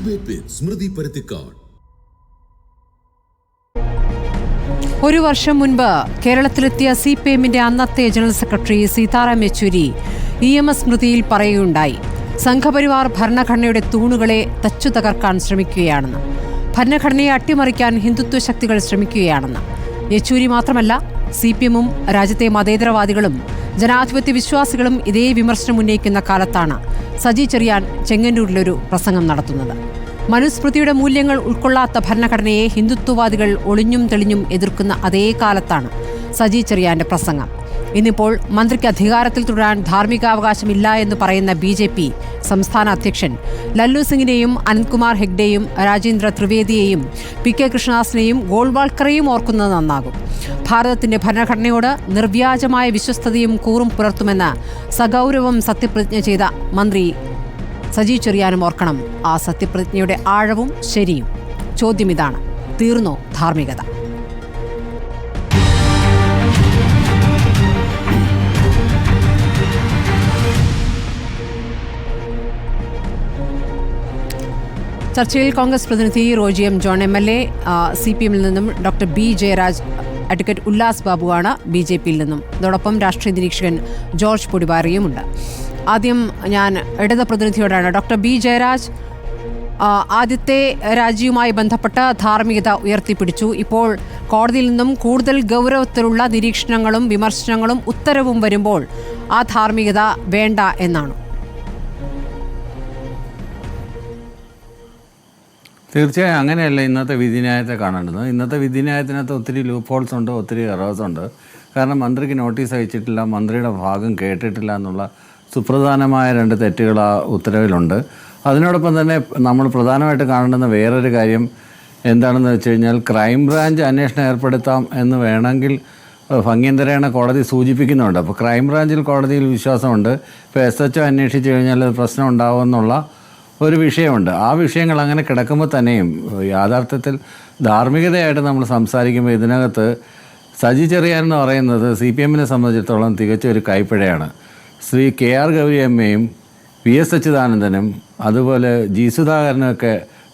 Debate വിത്ത് സ്മൃതി പരുത്തിക്കാട്. ഒരു വർഷം മുൻപ് കേരളത്തിലെത്തിയ CPMന്റെ അന്നത്തെ general secretary Sitaram Yechury EMS സ്മൃതിയിൽ പറയുകയുണ്ടായി, സംഘപരിവാർ ഭരണഘടനയുടെ തൂണുകളെ തച്ചു തകർക്കാൻ ശ്രമിക്കുകയാണെന്ന്, ഭരണഘടനയെ അട്ടിമറിക്കാൻ ഹിന്ദുത്വ ശക്തികൾ ശ്രമിക്കുകയാണെന്ന്. യെച്ചൂരി മാത്രമല്ല, CPMും രാജ്യത്തെ മതേതരവാദികളും ജനാധിപത്യ വിശ്വാസികളും ഇതേ വിമർശനം ഉന്നയിക്കുന്ന കാലത്താണ് സജി ചെറിയാൻ ചെങ്ങന്നൂരിലൊരു പ്രസംഗം നടത്തുന്നത്. മനുസ്മൃതിയുടെ മൂല്യങ്ങൾ ഉൾക്കൊള്ളാത്ത ഭരണഘടനയെ ഹിന്ദുത്വവാദികൾ ഒളിഞ്ഞും തെളിഞ്ഞും എതിർക്കുന്ന അതേ കാലത്താണ് സജി ചെറിയാന്റെ പ്രസംഗം. ഇന്നിപ്പോൾ മന്ത്രിക്ക് അധികാരത്തിൽ തുടരാൻ ധാർമ്മികാവകാശമില്ല എന്ന് പറയുന്ന BJP സംസ്ഥാന അധ്യക്ഷൻ ലല്ലു സിംഗിനെയും അനന്ത്കുമാർ ഹെഗ്ഡെയും രാജേന്ദ്ര ത്രിവേദിയെയും PK കൃഷ്ണദാസിനെയും ഗോൾവാൾക്കറെയും ഓർക്കുന്നത് നന്നാകും. ഭാരതത്തിന്റെ ഭരണഘടനയോട് നിർവ്യാജമായ വിശ്വസ്തതയും കൂറും പുലർത്തുമെന്ന് സഗൗരവം സത്യപ്രതിജ്ഞ ചെയ്ത മന്ത്രി സജി ചെറിയാനും ഓർക്കണം ആ സത്യപ്രതിജ്ഞയുടെ ആഴവും ശരിയും. ചോദ്യം ഇതാണ്, തീർന്നോ ധാർമ്മികത? ചർച്ചയിൽ കോൺഗ്രസ് പ്രതിനിധി റോജി M. ജോൺ MLA, CPMൽ നിന്നും doctor B. Jayaraj, advocate Ullas ബാബുവാണ് BJPയിൽ നിന്നും. അതോടൊപ്പം രാഷ്ട്രീയ നിരീക്ഷകൻ ജോർജ് പൊടിപാറിയുമുണ്ട്. ആദ്യം ഞാൻ ഇടത് പ്രതിനിധിയോടാണ്. Doctor B. ജയരാജ്, ആദ്യത്തെ രാജിയുമായി ബന്ധപ്പെട്ട് ധാർമ്മികത ഉയർത്തിപ്പിടിച്ചു. ഇപ്പോൾ കോടതിയിൽ നിന്നും കൂടുതൽ ഗൗരവത്തിലുള്ള നിരീക്ഷണങ്ങളും വിമർശനങ്ങളും ഉത്തരവും വരുമ്പോൾ ആ ധാർമ്മികത വേണ്ട എന്നാണ്. തീർച്ചയായും അങ്ങനെയല്ല ഇന്നത്തെ വിധിന്യായത്തെ കാണേണ്ടത്. ഇന്നത്തെ വിധിന്യായത്തിനകത്ത് ഒത്തിരി ലൂപ്പ് ഹോൾസ് ഉണ്ട്, ഒത്തിരി എറേഴ്സ് ഉണ്ട്. കാരണം മന്ത്രിക്ക് നോട്ടീസ് അയച്ചിട്ടില്ല, മന്ത്രിയുടെ ഭാഗം കേട്ടിട്ടില്ല എന്നുള്ള സുപ്രധാനമായ 2 തെറ്റുകൾ ആ ഉത്തരവിലുണ്ട്. അതിനോടൊപ്പം തന്നെ നമ്മൾ പ്രധാനമായിട്ട് കാണേണ്ടുന്ന വേറൊരു കാര്യം എന്താണെന്ന് വെച്ച് കഴിഞ്ഞാൽ, ക്രൈംബ്രാഞ്ച് അന്വേഷണം ഏർപ്പെടുത്താം എന്ന് വേണമെങ്കിൽ ഭംഗ്യന്തരേണ കോടതി സൂചിപ്പിക്കുന്നുണ്ട്. അപ്പോൾ ക്രൈംബ്രാഞ്ചിൽ കോടതിയിൽ വിശ്വാസമുണ്ട്. ഇപ്പോൾ SHO അന്വേഷിച്ച് കഴിഞ്ഞാൽ അത് പ്രശ്നം ഉണ്ടാവുമെന്നുള്ള ഒരു വിഷയമുണ്ട്. ആ വിഷയങ്ങൾ അങ്ങനെ കിടക്കുമ്പോൾ തന്നെയും യാഥാർത്ഥ്യത്തിൽ ധാർമ്മികതയായിട്ട് നമ്മൾ സംസാരിക്കുമ്പോൾ ഇതിനകത്ത് സജി ചെറിയാൻ എന്ന് പറയുന്നത് CPMനെ സംബന്ധിച്ചിടത്തോളം തികച്ച ഒരു കൈപ്പിഴയാണ്. ശ്രീ KR ഗൗരി അമ്മയും PS അച്യുതാനന്ദനും അതുപോലെ G. സുധാകരനുമൊക്കെ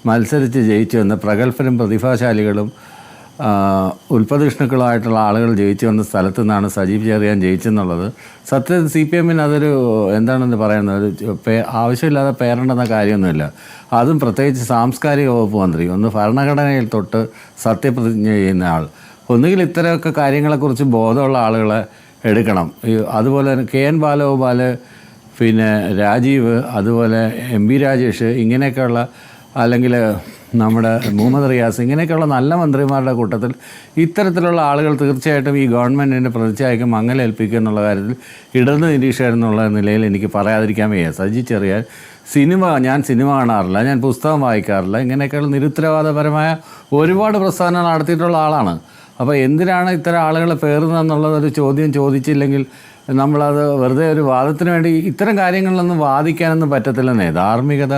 മത്സരിച്ച് ജയിച്ചു വന്ന പ്രഗത്ഭരും പ്രതിഭാശാലികളും ഉൽപ്പതിഷ്ണുക്കളായിട്ടുള്ള ആളുകൾ ജയിച്ചു വന്ന സ്ഥലത്തു നിന്നാണ് സജി ചെറിയാൻ ജയിച്ചെന്നുള്ളത്. സത്യത്തിൽ CPMന് അതൊരു എന്താണെന്ന് പറയുന്നത്, ആവശ്യമില്ലാതെ പേരേണ്ടുന്ന കാര്യമൊന്നുമില്ല. അതും പ്രത്യേകിച്ച് സാംസ്കാരിക വകുപ്പ് മന്ത്രി, ഒന്ന് ഭരണഘടനയിൽ തൊട്ട് സത്യപ്രതിജ്ഞ ചെയ്യുന്ന ആൾ. ഒന്നുകിൽ ഇത്തരമൊക്കെ കാര്യങ്ങളെക്കുറിച്ച് ബോധമുള്ള ആളുകളെ എടുക്കണം. അതുപോലെ KN ബാലഗോപാൽ, പിന്നെ രാജീവ്, അതുപോലെ MP രാജേഷ്, ഇങ്ങനെയൊക്കെയുള്ള, അല്ലെങ്കിൽ നമ്മുടെ മുഹമ്മദ് റിയാസ്, ഇങ്ങനെയൊക്കെയുള്ള നല്ല മന്ത്രിമാരുടെ കൂട്ടത്തിൽ ഇത്തരത്തിലുള്ള ആളുകൾ തീർച്ചയായിട്ടും ഈ ഗവൺമെൻറ്റിൻ്റെ പ്രതിച്ഛായക്ക് മങ്ങലേൽപ്പിക്കുക എന്നുള്ള കാര്യത്തിൽ ഇടത് നിരീക്ഷകൻ എന്നുള്ള നിലയിൽ എനിക്ക് പറയാതിരിക്കാൻ വയ്യ. സജി ചെറിയാൻ ഞാൻ സിനിമ കാണാറില്ല, ഞാൻ പുസ്തകം വായിക്കാറില്ല, ഇങ്ങനെയൊക്കെയുള്ള നിരുത്തരവാദപരമായ ഒരുപാട് പ്രസ്ഥാനങ്ങൾ നടത്തിയിട്ടുള്ള ആളാണ്. അപ്പോൾ എന്തിനാണ് ഇത്തരം ആളുകളെ പേറുന്നതെന്നുള്ളതൊരു ചോദ്യം ചോദിച്ചില്ലെങ്കിൽ നമ്മളത് വെറുതെ ഒരു വാദത്തിന് വേണ്ടി ഇത്തരം കാര്യങ്ങളിലൊന്നും വാദിക്കാനൊന്നും പറ്റത്തില്ലെന്നേ. ധാർമ്മികത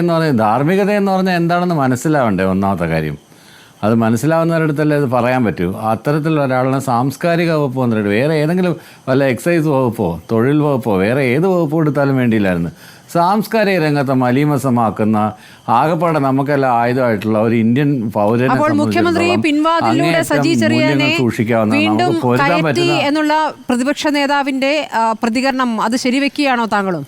എന്ന് പറഞ്ഞാൽ എന്താണെന്ന് മനസ്സിലാവണ്ടേ ഒന്നാമത്തെ കാര്യം. അത് മനസ്സിലാവുന്നവരടുത്തല്ലേ അത് പറയാൻ പറ്റൂ. അത്തരത്തിലുള്ള ഒരാളിനെ സാംസ്കാരിക വകുപ്പ് വന്നിട്ട് വേറെ ഏതെങ്കിലും വല്ല എക്സൈസ് വകുപ്പോ തൊഴിൽ വകുപ്പോ വേറെ ഏത് വകുപ്പ് കൊടുത്താലും വേണ്ടിയില്ലായിരുന്നു. സാംസ്കാരിക രംഗത്തെ മലീമസമാക്കുന്ന ആകപ്പാടെ നമുക്കെല്ലാം ആയുധമായിട്ടുള്ള ഒരു ഇന്ത്യൻ പൗരനെ സൂക്ഷിക്കാവുന്ന എന്നുള്ള പ്രതിപക്ഷ നേതാവിന്റെ പ്രതികരണം അത് ശരിവെക്കുകയാണോ താങ്കളും?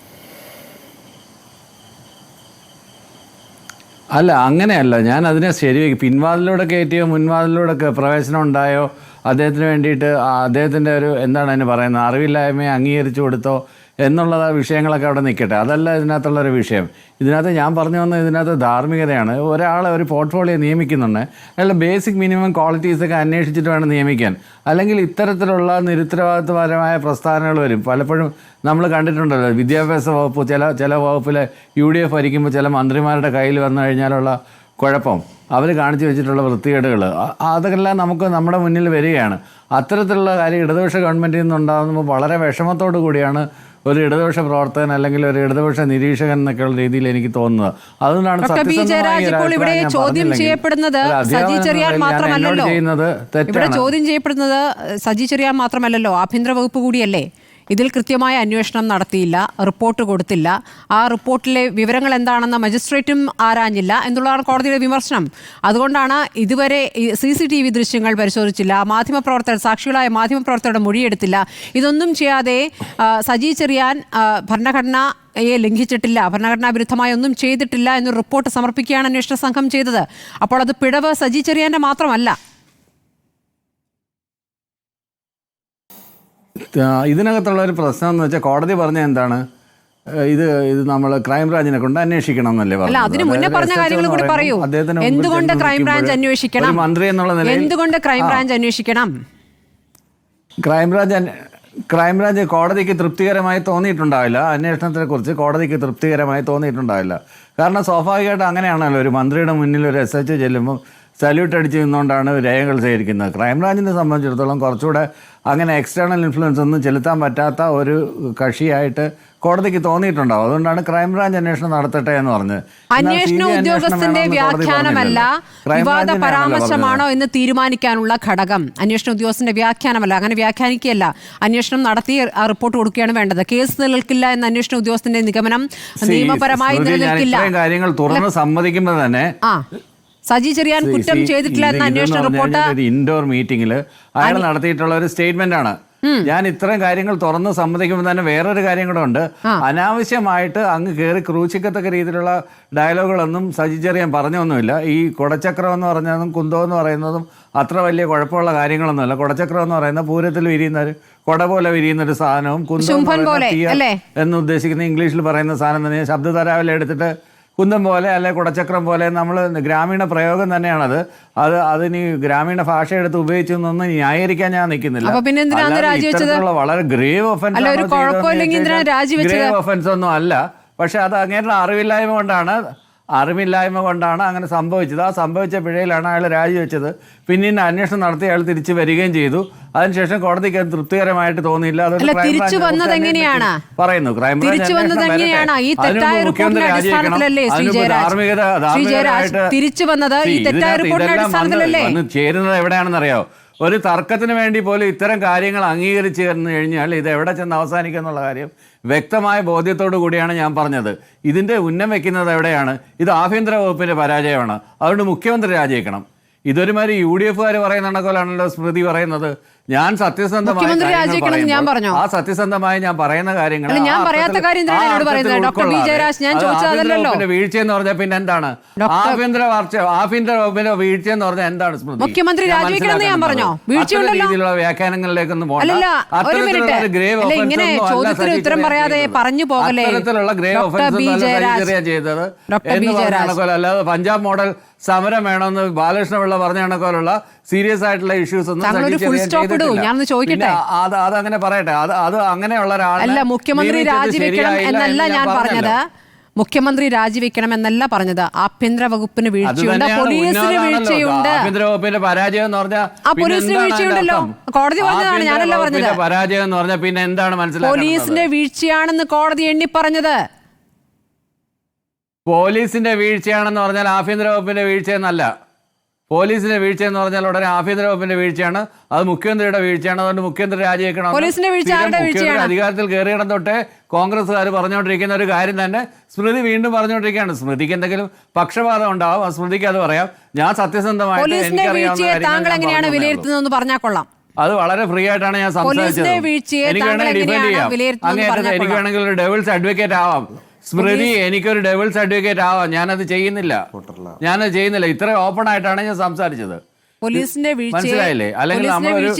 അല്ല, അങ്ങനെയല്ല. ഞാൻ അതിനെ ശരിവെക്കും. പിൻവാതിലൂടെ കയറ്റിയോ മുൻവാതിലൂടെ പ്രവേശനം ഉണ്ടായോ, അദ്ദേഹത്തിന് വേണ്ടിയിട്ട് അദ്ദേഹത്തിൻ്റെ ഒരു എന്താണ് അതിന് പറയുന്നത്, അറിവില്ലായ്മയെ അംഗീകരിച്ചു കൊടുത്തോ എന്നുള്ള വിഷയങ്ങളൊക്കെ അവിടെ നിൽക്കട്ടെ. അതല്ല ഇതിനകത്തുള്ളൊരു വിഷയം. ഇതിനകത്ത് ഞാൻ പറഞ്ഞു വന്നത് ഇതിനകത്ത് ധാർമ്മികതയാണ്. ഒരാളെ ഒരു പോർട്ട്ഫോളിയോ നിയമിക്കുന്നുണ്ട്, അയാളുടെ ബേസിക് മിനിമം ക്വാളിറ്റീസൊക്കെ അന്വേഷിച്ചിട്ട് വേണം നിയമിക്കാൻ. അല്ലെങ്കിൽ ഇത്തരത്തിലുള്ള നിരുത്തരവാദിത്വപരമായ പ്രസ്ഥാനങ്ങൾ വരും. പലപ്പോഴും നമ്മൾ കണ്ടിട്ടുണ്ടല്ലോ, വിദ്യാഭ്യാസ വകുപ്പ് ചില വകുപ്പിൽ UDF ഭരിക്കുമ്പോൾ ചില മന്ത്രിമാരുടെ കയ്യിൽ വന്നു കഴിഞ്ഞാലുള്ള കുഴപ്പം, അവർ കാണിച്ചു വെച്ചിട്ടുള്ള വൃത്തികേടുകൾ, അതെല്ലാം നമുക്ക് നമ്മുടെ മുന്നിൽ വരികയാണ്. അത്തരത്തിലുള്ള കാര്യം ഇടതുപക്ഷ ഗവൺമെൻറ്റിൽ നിന്നുണ്ടാകുമ്പോൾ വളരെ വിഷമത്തോടു കൂടിയാണ് ഒരു ഇടതുപക്ഷ പ്രവർത്തകൻ അല്ലെങ്കിൽ ഒരു ഇടതുപക്ഷ നിരീക്ഷകൻ എന്നൊക്കെയുള്ള രീതിയിൽ എനിക്ക് തോന്നുന്നത്. അതുകൊണ്ടാണ് ചോദ്യം ചെയ്യപ്പെടുന്നത് സജി ചെറിയാൻ മാത്രമല്ലല്ലോ, ആഭ്യന്തര വകുപ്പ് കൂടിയല്ലേ. ഇതിൽ കൃത്യമായ അന്വേഷണം നടത്തിയില്ല, റിപ്പോർട്ട് കൊടുത്തില്ല, ആ റിപ്പോർട്ടിലെ വിവരങ്ങൾ എന്താണെന്ന് മജിസ്ട്രേറ്റും ആരാഞ്ഞില്ല എന്നുള്ളതാണ് കോടതിയുടെ വിമർശനം. അതുകൊണ്ടാണ് ഇതുവരെ CCTV ദൃശ്യങ്ങൾ പരിശോധിച്ചില്ല, മാധ്യമപ്രവർത്തകർ, സാക്ഷികളായ മാധ്യമപ്രവർത്തകരുടെ മൊഴിയെടുത്തില്ല. ഇതൊന്നും ചെയ്യാതെ സജി ചെറിയാൻ ഭരണഘടനയെ ലംഘിച്ചിട്ടില്ല, ഭരണഘടനാ വിരുദ്ധമായി ഒന്നും ചെയ്തിട്ടില്ല എന്നൊരു റിപ്പോർട്ട് സമർപ്പിക്കുകയാണ് അന്വേഷണ സംഘം ചെയ്തത്. അപ്പോൾ അത് പിഴവ് സജി ചെറിയാന്റെ മാത്രമല്ല. ഇതിനകത്തുള്ള ഒരു പ്രശ്നം എന്ന് വെച്ചാൽ കോടതി പറഞ്ഞ എന്താണ്, ഇത് നമ്മൾ ക്രൈംബ്രാഞ്ചിനെ കൊണ്ട് അന്വേഷിക്കണം എന്നല്ലേ അല്ല, അതിന് മുന്നേ പറഞ്ഞ കാര്യങ്ങൾ കൂടി പറയൂ. എന്തുകൊണ്ട് ക്രൈംബ്രാഞ്ച് അന്വേഷിക്കണം? മന്ത്രി എന്നുള്ള നിലയിൽ എന്തുകൊണ്ട് ക്രൈംബ്രാഞ്ച് അന്വേഷിക്കണം? ക്രൈംബ്രാഞ്ച് കോടതിക്ക് തൃപ്തികരമായി തോന്നിയിട്ടുണ്ടാവില്ല. അന്വേഷണത്തെ കുറിച്ച് കോടതിക്ക് തൃപ്തികരമായി തോന്നിയിട്ടുണ്ടാവില്ല. കാരണം സ്വാഭാവികമായിട്ട് അങ്ങനെയാണല്ലോ, ഒരു മന്ത്രിയുടെ മുന്നിൽ ഒരു SH ചെല്ലുമ്പോൾ സല്യൂട്ട് അടിച്ച് നിന്നുകൊണ്ടാണ് രേഖകൾ ശേഖരിക്കുന്നത്. ക്രൈംബ്രാഞ്ചിനെ സംബന്ധിച്ചിടത്തോളം കുറച്ചുകൂടെ അങ്ങനെ എക്സ്റ്റേണൽ ഇൻഫ്ലുവൻസ് ഒന്നും ചെലുത്താൻ പറ്റാത്ത ഒരു കക്ഷിയായിട്ട് കോടതിക്ക് തോന്നിയിട്ടുണ്ടാവും. അതുകൊണ്ടാണ് ക്രൈംബ്രാഞ്ച് അന്വേഷണം നടത്തട്ടെ എന്ന് പറഞ്ഞത്. അന്വേഷണ ഉദ്യോഗസ്ഥന്റെ വ്യാഖ്യാനമല്ല, വിവാദ പരാമർശമാണോ എന്ന് തീരുമാനിക്കാനുള്ള ഘടകം അന്വേഷണ ഉദ്യോഗസ്ഥന്റെ വ്യാഖ്യാനമല്ല. അങ്ങനെ വ്യാഖ്യാനിക്കുകയല്ല, അന്വേഷണം നടത്തി ആ റിപ്പോർട്ട് കൊടുക്കുകയാണ് വേണ്ടത്. കേസ് നിലനിൽക്കില്ല എന്ന അന്വേഷണ ഉദ്യോഗസ്ഥന്റെ നിഗമനം നിയമപരമായി നിലനിൽക്കില്ല. കാര്യങ്ങൾ തുറന്ന് സമ്മതിക്കുമ്പോൾ തന്നെ സജി ചെറിയാൻ കുറ്റം ചെയ്തിട്ടില്ല എന്ന അന്വേഷണ റിപ്പോർട്ട് ഇൻഡോർ മീറ്റിംഗിൽ അയാൾ നടത്തിയിട്ടുള്ള ഒരു സ്റ്റേറ്റ്മെന്റ് ആണ്. ഞാൻ ഇത്രയും കാര്യങ്ങൾ തുറന്ന് സമ്മതിക്കുമ്പോൾ തന്നെ വേറൊരു കാര്യം കൂടെ ഉണ്ട്. അനാവശ്യമായിട്ട് അങ്ങ് കയറി ക്രൂശിക്കത്തക്ക രീതിയിലുള്ള ഡയലോഗുകളൊന്നും സജി ചെറിയാൻ പറഞ്ഞൊന്നുമില്ല. ഈ കുടച്ചക്രം എന്ന് പറഞ്ഞതും കുന്തം എന്ന് പറയുന്നതും അത്ര വലിയ കുഴപ്പമുള്ള കാര്യങ്ങളൊന്നുമല്ല. കുടച്ചക്രം എന്ന് പറയുന്ന പൂരത്തിൽ വിരിയുന്ന ഒരു കൊട പോലെ വിരിയുന്ന ഒരു സാധനവും കുന്തം എന്ന് ഉദ്ദേശിക്കുന്ന ഇംഗ്ലീഷിൽ പറയുന്ന സാധനം തന്നെ ശബ്ദതരാവിലെ എടുത്തിട്ട് കുന്തം പോലെ അല്ലെ കുടച്ചക്രം പോലെ നമ്മൾ ഗ്രാമീണ പ്രയോഗം തന്നെയാണത്. അതിന് ഗ്രാമീണ ഭാഷ എടുത്ത് ഉപയോഗിച്ചൊന്നും ന്യായീകരിക്കാൻ ഞാൻ നിൽക്കുന്നില്ല. വളരെ ഗ്രേവ് ഒഫൻസ് ഒന്നും അല്ല. പക്ഷെ അത് അങ്ങനെയുള്ള അറിവില്ലായ്മ കൊണ്ടാണ് അങ്ങനെ സംഭവിച്ചത്. ആ സംഭവിച്ച പിഴയിലാണ് അയാൾ രാജിവെച്ചത്. പിന്നീട് അന്വേഷണം നടത്തി അയാൾ തിരിച്ചു വരികയും ചെയ്തു. അതിനുശേഷം കോടതിക്ക് അത് തൃപ്തികരമായിട്ട് തോന്നിയില്ല. പറയുന്നു ക്രൈംബ്രാഞ്ച് മുഖ്യമന്ത്രി രാജിവെക്കണം. വന്ന് ചേരുന്നത് എവിടെയാണെന്നറിയോ? ഒരു തർക്കത്തിന് വേണ്ടി പോലും ഇത്തരം കാര്യങ്ങൾ അംഗീകരിച്ചു കഴിഞ്ഞാൽ ഇത് എവിടെ ചെന്ന് അവസാനിക്കുക എന്നുള്ള കാര്യം വ്യക്തമായ ബോധ്യത്തോടു കൂടിയാണ് ഞാൻ പറഞ്ഞത്. ഇതിൻ്റെ ഉന്നം വെക്കുന്നത് എവിടെയാണ്? ഇത് ആഭ്യന്തര വകുപ്പിൻ്റെ പരാജയമാണ്. അതുകൊണ്ട് മുഖ്യമന്ത്രി രാജിവെക്കണം. ഇതൊരുമാതിരി UDF-കാർ പറയുന്ന കണക്കോലാണല്ലോ സ്മൃതി പറയുന്നത്. ഞാൻ സത്യസന്ധമായി ആ സത്യസന്ധമായി ഞാൻ പറയുന്ന കാര്യങ്ങൾ വീഴ്ച എന്ന് പറഞ്ഞാൽ പിന്നെ എന്താണ്? ആഭ്യന്തര വകുപ്പിന്റെ വീഴ്ച എന്ന് പറഞ്ഞാൽ എന്താണ് സ്മൃതി? മുഖ്യമന്ത്രി രീതിയിലുള്ള വ്യാഖ്യാനങ്ങളിലേക്കൊന്നും പോകണ്ട. ഗ്രേവ് ഒഫൻസ് ചെയ്തത് എന്ന് പറഞ്ഞ അല്ലാതെ പഞ്ചാബ് മോഡൽ സമരം വേണമെന്ന് ബാലകൃഷ്ണപിള്ള പറഞ്ഞ കണക്കോലുള്ള സീരിയസ് ആയിട്ടുള്ള ഇഷ്യൂസ് ഒന്നും അതങ്ങനെ പറയട്ടെ. അത് അങ്ങനെയുള്ള ഒരാളല്ല മുഖ്യമന്ത്രി രാജിവെക്കണം എന്നല്ല ഞാൻ പറഞ്ഞത്. മുഖ്യമന്ത്രി രാജിവെക്കണം എന്നല്ല പറഞ്ഞത്. ആഭ്യന്തര വകുപ്പിന് വീഴ്ചയുണ്ട്, പോലീസിന് വീഴ്ചയുണ്ട്. ആഭ്യന്തര വകുപ്പിന്റെ പരാജയം എന്ന് പറഞ്ഞാൽ പോലീസിന് വീഴ്ചയുണ്ടല്ലോ. കോടതി പറഞ്ഞതാണ്, ഞാനല്ല പറഞ്ഞത്. പരാജയം എന്ന് പറഞ്ഞാൽ പിന്നെ എന്താണ് മനസ്സിലാക്കുന്നത്? പോലീസിന്റെ വീഴ്ചയാണെന്ന് കോടതി എണ്ണി പറഞ്ഞത്. പോലീസിന്റെ വീഴ്ചയാണെന്ന് പറഞ്ഞാൽ ആഭ്യന്തര വകുപ്പിന്റെ വീഴ്ചയെന്നല്ല. പോലീസിന്റെ വീഴ്ച എന്ന് പറഞ്ഞാൽ ഉടനെ ആഭ്യന്തര വകുപ്പിന്റെ വീഴ്ചയാണ്, അത് മുഖ്യമന്ത്രിയുടെ വീഴ്ചയാണ്. അതുകൊണ്ട് മുഖ്യമന്ത്രി രാജിവെക്കണം. അധികാരത്തിൽ കയറിയിടം തൊട്ടേ കോൺഗ്രസ്സുകാർ പറഞ്ഞുകൊണ്ടിരിക്കുന്ന ഒരു കാര്യം തന്നെ സ്മൃതി വീണ്ടും പറഞ്ഞുകൊണ്ടിരിക്കുകയാണ്. സ്മൃതിക്ക് എന്തെങ്കിലും പക്ഷപാതം ഉണ്ടാവും, ആ സ്മൃതിക്ക് അത് പറയാം. ഞാൻ സത്യസന്ധമായിട്ട് അത് വളരെ ഫ്രീ ആയിട്ടാണ് ഞാൻ സംസാരിച്ചത്. എനിക്ക് വേണമെങ്കിൽ ഡിഫെൻഡ് ചെയ്യാം. എനിക്ക് വേണമെങ്കിൽ ഒരു ഡെവിൾസ് അഡ്വക്കേറ്റ് ആവാം. സ്മൃതി, എനിക്കൊരു ഡെവിൾസ് അഡ്വക്കേറ്റ് ആവാം. ഞാനത് ചെയ്യുന്നില്ല. ഇത്ര ഓപ്പൺ ആയിട്ടാണ് ഞാൻ സംസാരിച്ചത്. മനസ്സിലായില്ലേ? അല്ലെങ്കിൽ നമ്മളൊരു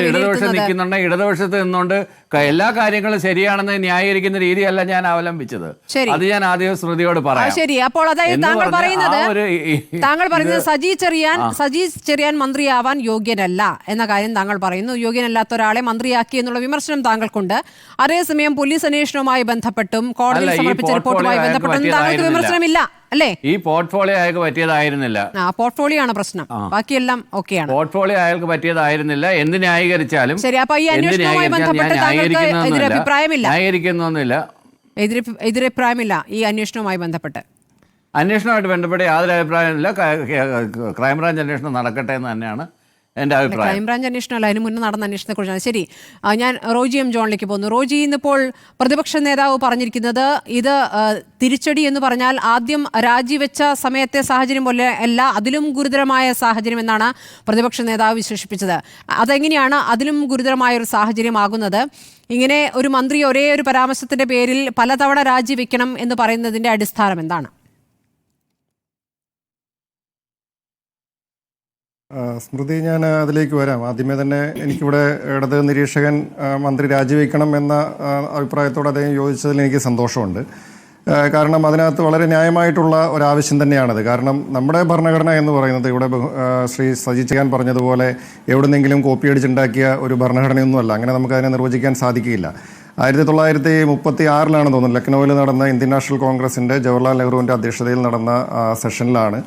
ഇടതുപക്ഷം നിൽക്കുന്നുണ്ടെങ്കിൽ ഇടതുപക്ഷത്ത് നിന്നുകൊണ്ട് എല്ലാ കാര്യങ്ങളും ശരിയാണെന്ന് ന്യായീകരിക്കുന്ന രീതിയല്ല ഞാൻ അവലംബിച്ചത്. അത് ഞാൻ ആദ്യം സ്മൃതിയോട് പറയാം. ശരി, അപ്പോൾ അതായത് താങ്കൾ പറയുന്നത് സജി ചെറിയാൻ മന്ത്രിയാവാൻ യോഗ്യനല്ല എന്ന കാര്യം താങ്കൾ പറയുന്നു. യോഗ്യനല്ലാത്ത ഒരാളെ മന്ത്രിയാക്കി എന്നുള്ള വിമർശനം താങ്കൾക്കുണ്ട്. അതേസമയം പോലീസ് അന്വേഷണവുമായി ബന്ധപ്പെട്ടും കോടതിയിൽ സമർപ്പിച്ച റിപ്പോർട്ടുമായി ബന്ധപ്പെട്ടും താങ്കൾക്ക് വിമർശനമില്ല അല്ലേ? ഈ പോർട്ട്ഫോളിയോ അയാൾക്ക് പറ്റിയതായിരുന്നില്ല. പോർട്ട്ഫോളിയോ ആണ് പ്രശ്നം, ബാക്കിയെല്ലാം ഓക്കെയാണ്. പോർട്ട്ഫോളിയോ അയാൾക്ക് പറ്റിയതായിരുന്നില്ല. എന്ത് ന്യായീകരിച്ചാലും ശരി. അപ്പൊ ഈ അന്വേഷണവുമായി ബന്ധപ്പെട്ട് എതിരഭിപ്രായമില്ല ഈ അന്വേഷണവുമായി ബന്ധപ്പെട്ട്? അന്വേഷണവുമായിട്ട് ബന്ധപ്പെട്ട് യാതൊരു അഭിപ്രായമില്ല. ക്രൈംബ്രാഞ്ച് അന്വേഷണം നടക്കട്ടെ എന്ന് തന്നെയാണ് എൻ്റെ അഭിപ്രായം. ക്രൈംബ്രാഞ്ച് അന്വേഷണമല്ല, അതിന് മുന്നേ നടന്ന അന്വേഷണത്തെക്കുറിച്ചാണ്. ശരി, ഞാൻ റോജി എം ജോണിലേക്ക് പോകുന്നു. റോജി, ഇന്നിപ്പോൾ പ്രതിപക്ഷ നേതാവ് പറഞ്ഞിരിക്കുന്നത് ഇത് തിരിച്ചടി എന്ന് പറഞ്ഞാൽ ആദ്യം രാജിവെച്ച സമയത്തെ സാഹചര്യം പോലെ അല്ല, അതിലും ഗുരുതരമായ സാഹചര്യം എന്നാണ് പ്രതിപക്ഷ നേതാവ് വിശേഷിപ്പിച്ചത്. അതെങ്ങനെയാണ് അതിലും ഗുരുതരമായ ഒരു സാഹചര്യമാകുന്നത്? ഇങ്ങനെ ഒരു മന്ത്രി ഒരേ ഒരു പരാമർശത്തിന്റെ പേരിൽ പലതവണ രാജിവെക്കണം എന്ന് പറയുന്നതിന്റെ അടിസ്ഥാനം എന്താണ്? സ്മൃതി, ഞാൻ അതിലേക്ക് വരാം. ആദ്യമേ തന്നെ എനിക്കിവിടെ ഇടത് നിരീക്ഷകൻ മന്ത്രി രാജിവെക്കണം എന്ന അഭിപ്രായത്തോട് അദ്ദേഹം യോജിച്ചതിൽ എനിക്ക് സന്തോഷമുണ്ട്. കാരണം അതിനകത്ത് വളരെ ന്യായമായിട്ടുള്ള ഒരാവശ്യം തന്നെയാണത്. കാരണം നമ്മുടെ ഭരണഘടന എന്ന് പറയുന്നത് ഇവിടെ ശ്രീ സജി ചെറിയാൻ പറഞ്ഞതുപോലെ എവിടെന്നെങ്കിലും കോപ്പി അടിച്ചുണ്ടാക്കിയ ഒരു ഭരണഘടനയൊന്നുമല്ല. അങ്ങനെ നമുക്കതിനെ നിർവചിക്കാൻ സാധിക്കില്ല. 1936 തോന്നുന്നു ലക്നൌവിൽ നടന്ന ഇന്ത്യൻ നാഷണൽ കോൺഗ്രസിൻ്റെ ജവഹർലാൽ നെഹ്റുവിൻ്റെ അധ്യക്ഷതയിൽ നടന്ന സെഷനിലാണ്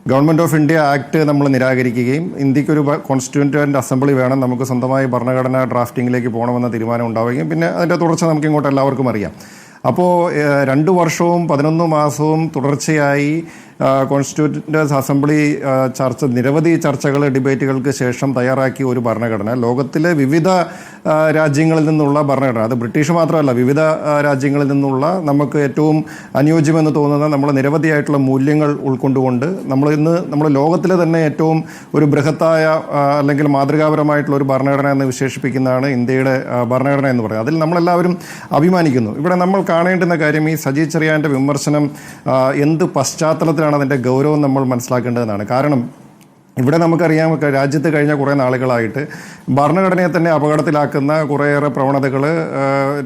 ഗവൺമെൻറ് ഓഫ് ഇന്ത്യ ആക്ട് നമ്മൾ നിരാകരിക്കുകയും ഇന്ത്യക്കൊരു കോൺസ്റ്റിറ്റ്യൂവൻ്റ് അസംബ്ലി വേണം, നമുക്ക് സ്വന്തമായി ഭരണഘടന ഡ്രാഫ്റ്റിങ്ങിലേക്ക് പോകണമെന്ന തീരുമാനം ഉണ്ടാവുകയും പിന്നെ അതിൻ്റെ തുടർച്ച നമുക്ക് ഇങ്ങോട്ട് എല്ലാവർക്കും അറിയാം. അപ്പോൾ 2 വർഷവും 11 മാസവും തുടർച്ചയായി കോൺസ്റ്റിറ്റ്യൂവൻ്റ് അസംബ്ലി നിരവധി ചർച്ചകൾ, ഡിബേറ്റുകൾക്ക് ശേഷം തയ്യാറാക്കിയ ഒരു ഭരണഘടന ലോകത്തിലെ വിവിധ രാജ്യങ്ങളിൽ നിന്നുള്ള ഭരണഘടന, അത് ബ്രിട്ടീഷ് മാത്രമല്ല വിവിധ രാജ്യങ്ങളിൽ നിന്നുള്ള നമുക്ക് ഏറ്റവും അനുയോജ്യമെന്ന് തോന്നുന്ന നമ്മൾ നിരവധിയായിട്ടുള്ള മൂല്യങ്ങൾ ഉൾക്കൊണ്ടുകൊണ്ട് നമ്മൾ ലോകത്തിലെ തന്നെ ഏറ്റവും ഒരു ബൃഹത്തായ അല്ലെങ്കിൽ മാതൃകാപരമായിട്ടുള്ള ഒരു ഭരണഘടന എന്ന് വിശേഷിപ്പിക്കുന്നതാണ് ഇന്ത്യയുടെ ഭരണഘടന എന്ന് പറയുന്നത്. അതിൽ നമ്മളെല്ലാവരും അഭിമാനിക്കുന്നു. ഇവിടെ നമ്മൾ കാണേണ്ടുന്ന കാര്യം ഈ സജി ചെറിയാൻ്റെ വിമർശനം എന്ത് പശ്ചാത്തലത്തിലാണ് അതിൻ്റെ ഗൗരവം നമ്മൾ മനസ്സിലാക്കേണ്ടതെന്നാണ്. കാരണം ഇവിടെ നമുക്കറിയാം, രാജ്യത്ത് കഴിഞ്ഞ കുറേ നാളുകളായിട്ട് ഭരണഘടനയെ തന്നെ അപകടത്തിലാക്കുന്ന കുറേയേറെ പ്രവണതകൾ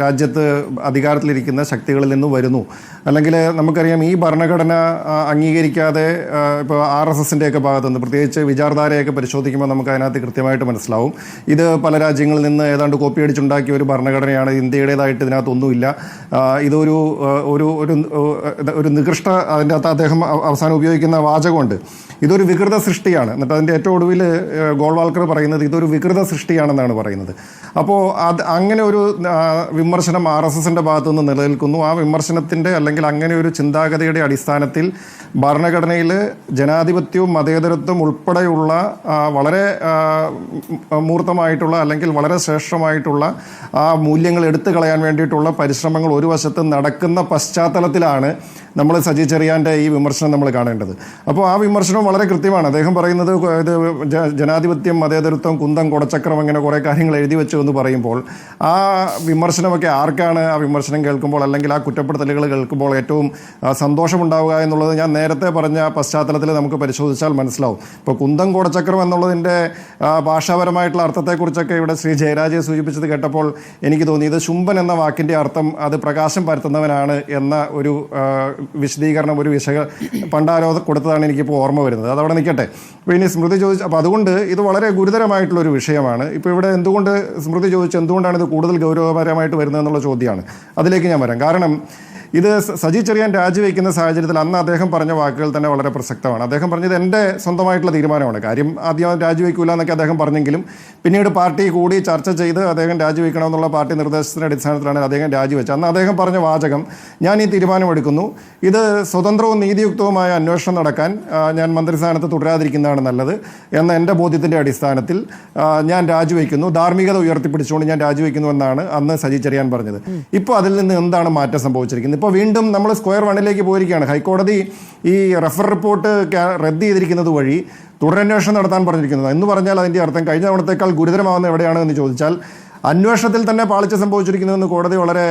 രാജ്യത്ത് അധികാരത്തിലിരിക്കുന്ന ശക്തികളിൽ നിന്ന് വരുന്നു. അല്ലെങ്കിൽ നമുക്കറിയാം ഈ ഭരണഘടന അംഗീകരിക്കാതെ ഇപ്പോൾ RSSൻ്റെയൊക്കെ ഭാഗത്തുനിന്ന് പ്രത്യേകിച്ച് വിചാരധാരയൊക്കെ പരിശോധിക്കുമ്പോൾ നമുക്ക് അതിനകത്ത് കൃത്യമായിട്ട് മനസ്സിലാവും ഇത് പല രാജ്യങ്ങളിൽ നിന്ന് ഏതാണ്ട് കോപ്പി അടിച്ചുണ്ടാക്കിയ ഒരു ഭരണഘടനയാണ്, ഇന്ത്യയുടേതായിട്ട് ഇതിനകത്തൊന്നുമില്ല, ഇതൊരു ഒരു ഒരു നികൃഷ്ട, അതിൻ്റെ അകത്ത് അദ്ദേഹം അവസാനം ഉപയോഗിക്കുന്ന വാചകമുണ്ട്, ഇതൊരു വികൃത സൃഷ്ടിയാണ്. എന്നിട്ട് അതിൻ്റെ ഏറ്റവും ഒടുവിൽ ഗോൾവാൾക്കർ പറയുന്നത് ഇതൊരു വികൃത സൃഷ്ടിയാണെന്നാണ് പറയുന്നത്. അപ്പോൾ അങ്ങനെ ഒരു വിമർശനം RSSൻ്റെ ഭാഗത്തുനിന്ന് നിലനിൽക്കുന്നു. ആ വിമർശനത്തിൻ്റെ അല്ലെങ്കിൽ അങ്ങനെ ഒരു ചിന്താഗതിയുടെ അടിസ്ഥാനത്തിൽ ഭരണഘടനയിൽ ജനാധിപത്യവും മതേതരത്വം ഉൾപ്പെടെയുള്ള വളരെ മൂർത്തമായിട്ടുള്ള അല്ലെങ്കിൽ വളരെ ശ്രേഷ്ഠമായിട്ടുള്ള ആ മൂല്യങ്ങൾ എടുത്തു കളയാൻ വേണ്ടിയിട്ടുള്ള പരിശ്രമങ്ങൾ ഒരു വശത്ത് നടക്കുന്ന പശ്ചാത്തലത്തിലാണ് നമ്മൾ സജി ചെറിയാൻ്റെ ഈ വിമർശനം നമ്മൾ കാണേണ്ടത്. അപ്പോൾ ആ വിമർശനം വളരെ കൃത്യമാണ്. അദ്ദേഹം പറയുന്നത് ഇത് ജനാധിപത്യം, മതേതരത്വം, കുന്തം, കുടച്ചക്രം, അങ്ങനെ കുറേ കാര്യങ്ങൾ എഴുതി വെച്ചു എന്ന് പറയുമ്പോൾ ആ വിമർശനമൊക്കെ ആർക്കാണ് ആ വിമർശനം കേൾക്കുമ്പോൾ അല്ലെങ്കിൽ ആ കുറ്റപ്പെടുത്തലുകൾ കേൾക്കുമ്പോൾ ഏറ്റവും സന്തോഷമുണ്ടാവുക എന്നുള്ളത് ഞാൻ നേരത്തെ പറഞ്ഞ പശ്ചാത്തലത്തിൽ നമുക്ക് പരിശോധിച്ചാൽ മനസ്സിലാവും. ഇപ്പോൾ കുന്തം, കുടച്ചക്രം എന്നുള്ളതിൻ്റെ ഭാഷാപരമായിട്ടുള്ള അർത്ഥത്തെക്കുറിച്ചൊക്കെ ഇവിടെ ശ്രീ ജയരാജയെ സൂചിപ്പിച്ചത് കേട്ടപ്പോൾ എനിക്ക് തോന്നി ഇത് ശുംഭൻ എന്ന വാക്കിൻ്റെ അർത്ഥം അത് പ്രകാശം പരത്തുന്നവനാണ് എന്ന ഒരു വിശദീകരണം, ഒരു പണ്ടാരോ കൊടുത്തതാണ് എനിക്കിപ്പോൾ ഓർമ്മ വരുന്നത്. അതവിടെ നിൽക്കട്ടെ. അപ്പോൾ ഇനി സ്മൃതി ചോദിച്ചു, അപ്പോൾ അതുകൊണ്ട് ഇത് വളരെ ഗുരുതരമായിട്ടുള്ളൊരു വിഷയമാണ്. ഇപ്പോൾ ഇവിടെ എന്തുകൊണ്ട് സ്മൃതി ചോദിച്ചു എന്തുകൊണ്ടാണ് ഇത് കൂടുതൽ ഗൗരവപരമായിട്ട് വരുന്നതെന്നുള്ള ചോദ്യമാണ്. അതിലേക്ക് ഞാൻ വരാം. കാരണം ഇത് സജി ചെറിയാൻ രാജിവെക്കുന്ന സാഹചര്യത്തിൽ അന്ന് അദ്ദേഹം പറഞ്ഞ വാക്കുകൾ തന്നെ വളരെ പ്രസക്തമാണ്. അദ്ദേഹം പറഞ്ഞത് എൻ്റെ സ്വന്തമായിട്ടുള്ള തീരുമാനമാണ്. കാര്യം ആദ്യം രാജിവെക്കില്ല എന്നൊക്കെ അദ്ദേഹം പറഞ്ഞെങ്കിലും പിന്നീട് പാർട്ടി കൂടി ചർച്ച ചെയ്ത് അദ്ദേഹം രാജിവെക്കണമെന്നുള്ള പാർട്ടി നിർദ്ദേശത്തിൻ്റെ അടിസ്ഥാനത്തിലാണ് അദ്ദേഹം രാജിവെച്ചത്. അന്ന് അദ്ദേഹം പറഞ്ഞ വാചകം, ഞാൻ ഈ തീരുമാനമെടുക്കുന്നു, ഇത് സ്വതന്ത്രവും നീതിയുക്തവുമായ അന്വേഷണം നടക്കാൻ ഞാൻ മന്ത്രിസ്ഥാനത്ത് തുടരാതിരിക്കുന്നതാണ് നല്ലത് എന്ന എൻ്റെ ബോധ്യത്തിൻ്റെ അടിസ്ഥാനത്തിൽ ഞാൻ രാജിവെക്കുന്നു, ധാർമ്മികത ഉയർത്തിപ്പിടിച്ചുകൊണ്ട് ഞാൻ രാജിവെക്കുന്നു എന്നാണ് അന്ന് സജി ചെറിയാൻ പറഞ്ഞത്. ഇപ്പോൾ അതിൽ നിന്ന് എന്താണ് മാറ്റം സംഭവിച്ചിരിക്കുന്നത്? ഇപ്പോൾ വീണ്ടും നമ്മൾ സ്ക്വയർ വണ്ണിലേക്ക് പോയിരിക്കുകയാണ്. ഹൈക്കോടതി ഈ റെഫർ റിപ്പോർട്ട് റദ്ദ് ചെയ്തിരിക്കുന്നത് വഴി തുടരന്വേഷണം നടത്താൻ പറഞ്ഞിരിക്കുന്നത് എന്ന് പറഞ്ഞാൽ അതിൻ്റെ അർത്ഥം കഴിഞ്ഞ തവണത്തേക്കാൾ ഗുരുതരമാവുന്ന എവിടെയാണ് എന്ന് ചോദിച്ചാൽ അന്വേഷണത്തിൽ തന്നെ പാളിച്ച സംഭവിച്ചിരിക്കുന്നതെന്ന് കോടതി വളരെ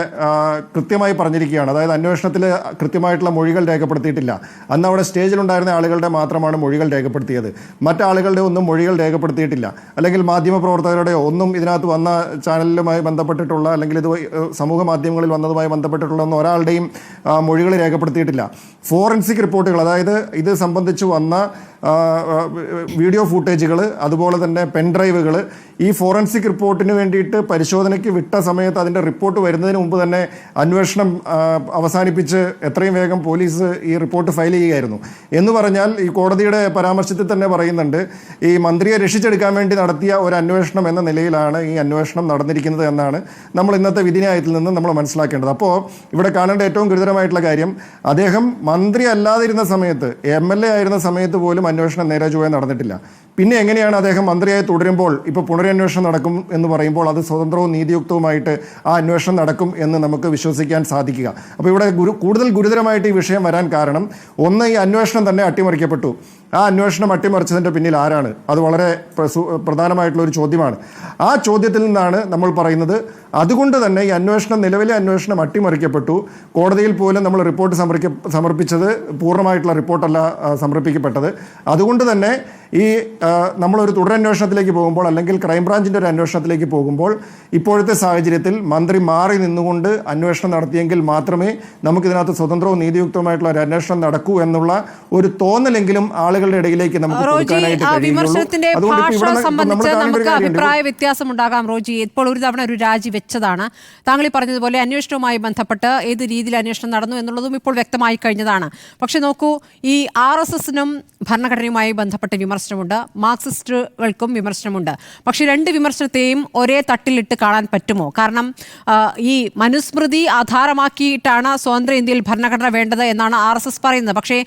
കൃത്യമായി പറഞ്ഞിരിക്കുകയാണ്. അതായത് അന്വേഷണത്തിൽ കൃത്യമായിട്ടുള്ള മൊഴികൾ രേഖപ്പെടുത്തിയിട്ടില്ല. അന്ന് അവിടെ സ്റ്റേജിലുണ്ടായിരുന്ന ആളുകളുടെ മാത്രമാണ് മൊഴികൾ രേഖപ്പെടുത്തിയത്. മറ്റാളുകളുടെ ഒന്നും മൊഴികൾ രേഖപ്പെടുത്തിയിട്ടില്ല. അല്ലെങ്കിൽ മാധ്യമപ്രവർത്തകരുടെ ഒന്നും ഇതിനകത്ത് വന്ന ചാനലുമായി ബന്ധപ്പെട്ടിട്ടുള്ള അല്ലെങ്കിൽ ഇത് സമൂഹ മാധ്യമങ്ങളിൽ വന്നതുമായി ബന്ധപ്പെട്ടിട്ടുള്ള ഒന്നും ഒരാളുടെയും മൊഴികൾ രേഖപ്പെടുത്തിയിട്ടില്ല. ഫോറൻസിക് റിപ്പോർട്ടുകൾ, അതായത് ഇത് സംബന്ധിച്ച് വന്ന വീഡിയോ ഫൂട്ടേജുകൾ, അതുപോലെ തന്നെ പെൻഡ്രൈവുകൾ, ഈ ഫോറൻസിക് റിപ്പോർട്ടിന് വേണ്ടിയിട്ട് പരിശോധനയ്ക്ക് വിട്ട സമയത്ത് അതിൻ്റെ റിപ്പോർട്ട് വരുന്നതിന് മുമ്പ് തന്നെ അന്വേഷണം അവസാനിപ്പിച്ച് എത്രയും വേഗം പോലീസ് ഈ റിപ്പോർട്ട് ഫയൽ ചെയ്യുകയായിരുന്നു. എന്ന് പറഞ്ഞാൽ ഈ കോടതിയുടെ പരാമർശത്തിൽ തന്നെ പറയുന്നുണ്ട്, ഈ മന്ത്രിയെ രക്ഷിച്ചെടുക്കാൻ വേണ്ടി നടത്തിയ ഒരു അന്വേഷണം എന്ന നിലയിലാണ് ഈ അന്വേഷണം നടന്നിരിക്കുന്നത് എന്നാണ് നമ്മൾ ഇന്നത്തെ വിധിന്യായത്തിൽ നിന്ന് നമ്മൾ മനസ്സിലാക്കേണ്ടത്. അപ്പോൾ ഇവിടെ കാണേണ്ട ഏറ്റവും ഗുരുതരമായിട്ടുള്ള കാര്യം, അദ്ദേഹം മന്ത്രി അല്ലാതിരുന്ന സമയത്ത്, MLA ആയിരുന്ന സമയത്ത് പോലും അന്വേഷണം നേരെ ചൊവ്വേ നടന്നിട്ടില്ല. പിന്നെ എങ്ങനെയാണ് അദ്ദേഹം മന്ത്രിയായി തുടരുമ്പോൾ ഇപ്പോൾ പുനരന്വേഷണം നടക്കും എന്ന് പറയുമ്പോൾ അത് സ്വതന്ത്രവും നീതിയുക്തവുമായിട്ട് ആ അന്വേഷണം നടക്കും എന്ന് നമുക്ക് വിശ്വസിക്കാൻ സാധിക്കുക? അപ്പോൾ ഇവിടെ കൂടുതൽ ഗുരുതരമായിട്ട് ഈ വിഷയം വരാൻ കാരണം, ഒന്ന്, ഈ അന്വേഷണം തന്നെ അട്ടിമറിക്കപ്പെട്ടു. ആ അന്വേഷണം അട്ടിമറിച്ചതിൻ്റെ പിന്നിൽ ആരാണ്? അത് വളരെ പ്രധാനമായിട്ടുള്ള ഒരു ചോദ്യമാണ്. ആ ചോദ്യത്തിൽ നിന്നാണ് നമ്മൾ പറയുന്നത്, അതുകൊണ്ട് തന്നെ ഈ നിലവിലെ അന്വേഷണം അട്ടിമറിക്കപ്പെട്ടു. കോടതിയിൽ പോലും നമ്മൾ റിപ്പോർട്ട് സമർപ്പിച്ചത് പൂർണ്ണമായിട്ടുള്ള റിപ്പോർട്ടല്ല സമർപ്പിക്കപ്പെട്ടത്. അതുകൊണ്ട് തന്നെ ഈ നമ്മളൊരു തുടരന്വേഷണത്തിലേക്ക് പോകുമ്പോൾ, അല്ലെങ്കിൽ ക്രൈംബ്രാഞ്ചിൻ്റെ ഒരു അന്വേഷണത്തിലേക്ക് പോകുമ്പോൾ, ഇപ്പോഴത്തെ സാഹചര്യത്തിൽ മന്ത്രി മാറി നിന്നുകൊണ്ട് അന്വേഷണം നടത്തിയെങ്കിൽ മാത്രമേ നമുക്കിതിനകത്ത് സ്വതന്ത്രവും നീതിയുക്തവുമായിട്ടുള്ള ഒരു അന്വേഷണം നടക്കൂ എന്നുള്ള ഒരു തോന്നലെങ്കിലും ആളുകളുടെ ഇടയിലേക്ക് നമുക്ക് കൊടുക്കാനായിട്ട് നമുക്ക് അഭിപ്രായ വ്യത്യാസം ഉണ്ടാകാം. റോജി, ഇപ്പോൾ ഒരു തവണ ഒരു രാജി വെച്ചതാണ്. താങ്കൾ ഈ പറഞ്ഞതുപോലെ അന്വേഷണവുമായി ബന്ധപ്പെട്ട് ഏത് രീതിയിൽ അന്വേഷണം നടന്നു എന്നുള്ളതും ഇപ്പോൾ വ്യക്തമായി കഴിഞ്ഞതാണ്. പക്ഷെ നോക്കൂ, ഈ RSSനും ഭരണഘടനയുമായി ബന്ധപ്പെട്ട വിമർശനമുണ്ട്, മാർക്സിസ്റ്റുകൾക്കും വിമർശനമുണ്ട്. പക്ഷേ രണ്ട് വിമർശനത്തെയും ഒരേ തട്ടിലിട്ട് കാണാൻ പറ്റുമോ? കാരണം ഈ മനുസ്മൃതി ആധാരമാക്കിയിട്ടാണ് സ്വതന്ത്ര ഇന്ത്യയിൽ ഭരണഘടന വേണ്ടത് എന്നാണ് RSS പറയുന്നത്. പക്ഷേ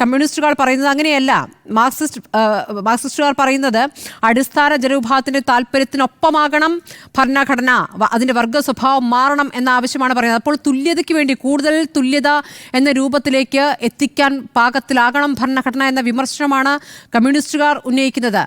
കമ്മ്യൂണിസ്റ്റുകാർ പറയുന്നത് അങ്ങനെയല്ല. മാർക്സിസ്റ്റുകാർ പറയുന്നത് അടിസ്ഥാന ജനവിഭാഗത്തിന്റെ താല്പര്യത്തിനൊപ്പമാകണം ഭരണഘടന, അതിന്റെ വർഗ സ്വഭാവം മാറണം എന്ന ആവശ്യമാണ് പറയുന്നത്. അപ്പോൾ തുല്യതയ്ക്ക് വേണ്ടി, കൂടുതൽ തുല്യത എന്ന രൂപത്തിലേക്ക് എത്തിക്കാൻ പാകത്തിലാകണം ഭരണഘടന എന്ന വിമർശനമാണ് കമ്മ്യൂണിസ്റ്റുകാർ ഉന്നയിക്കുന്നത്.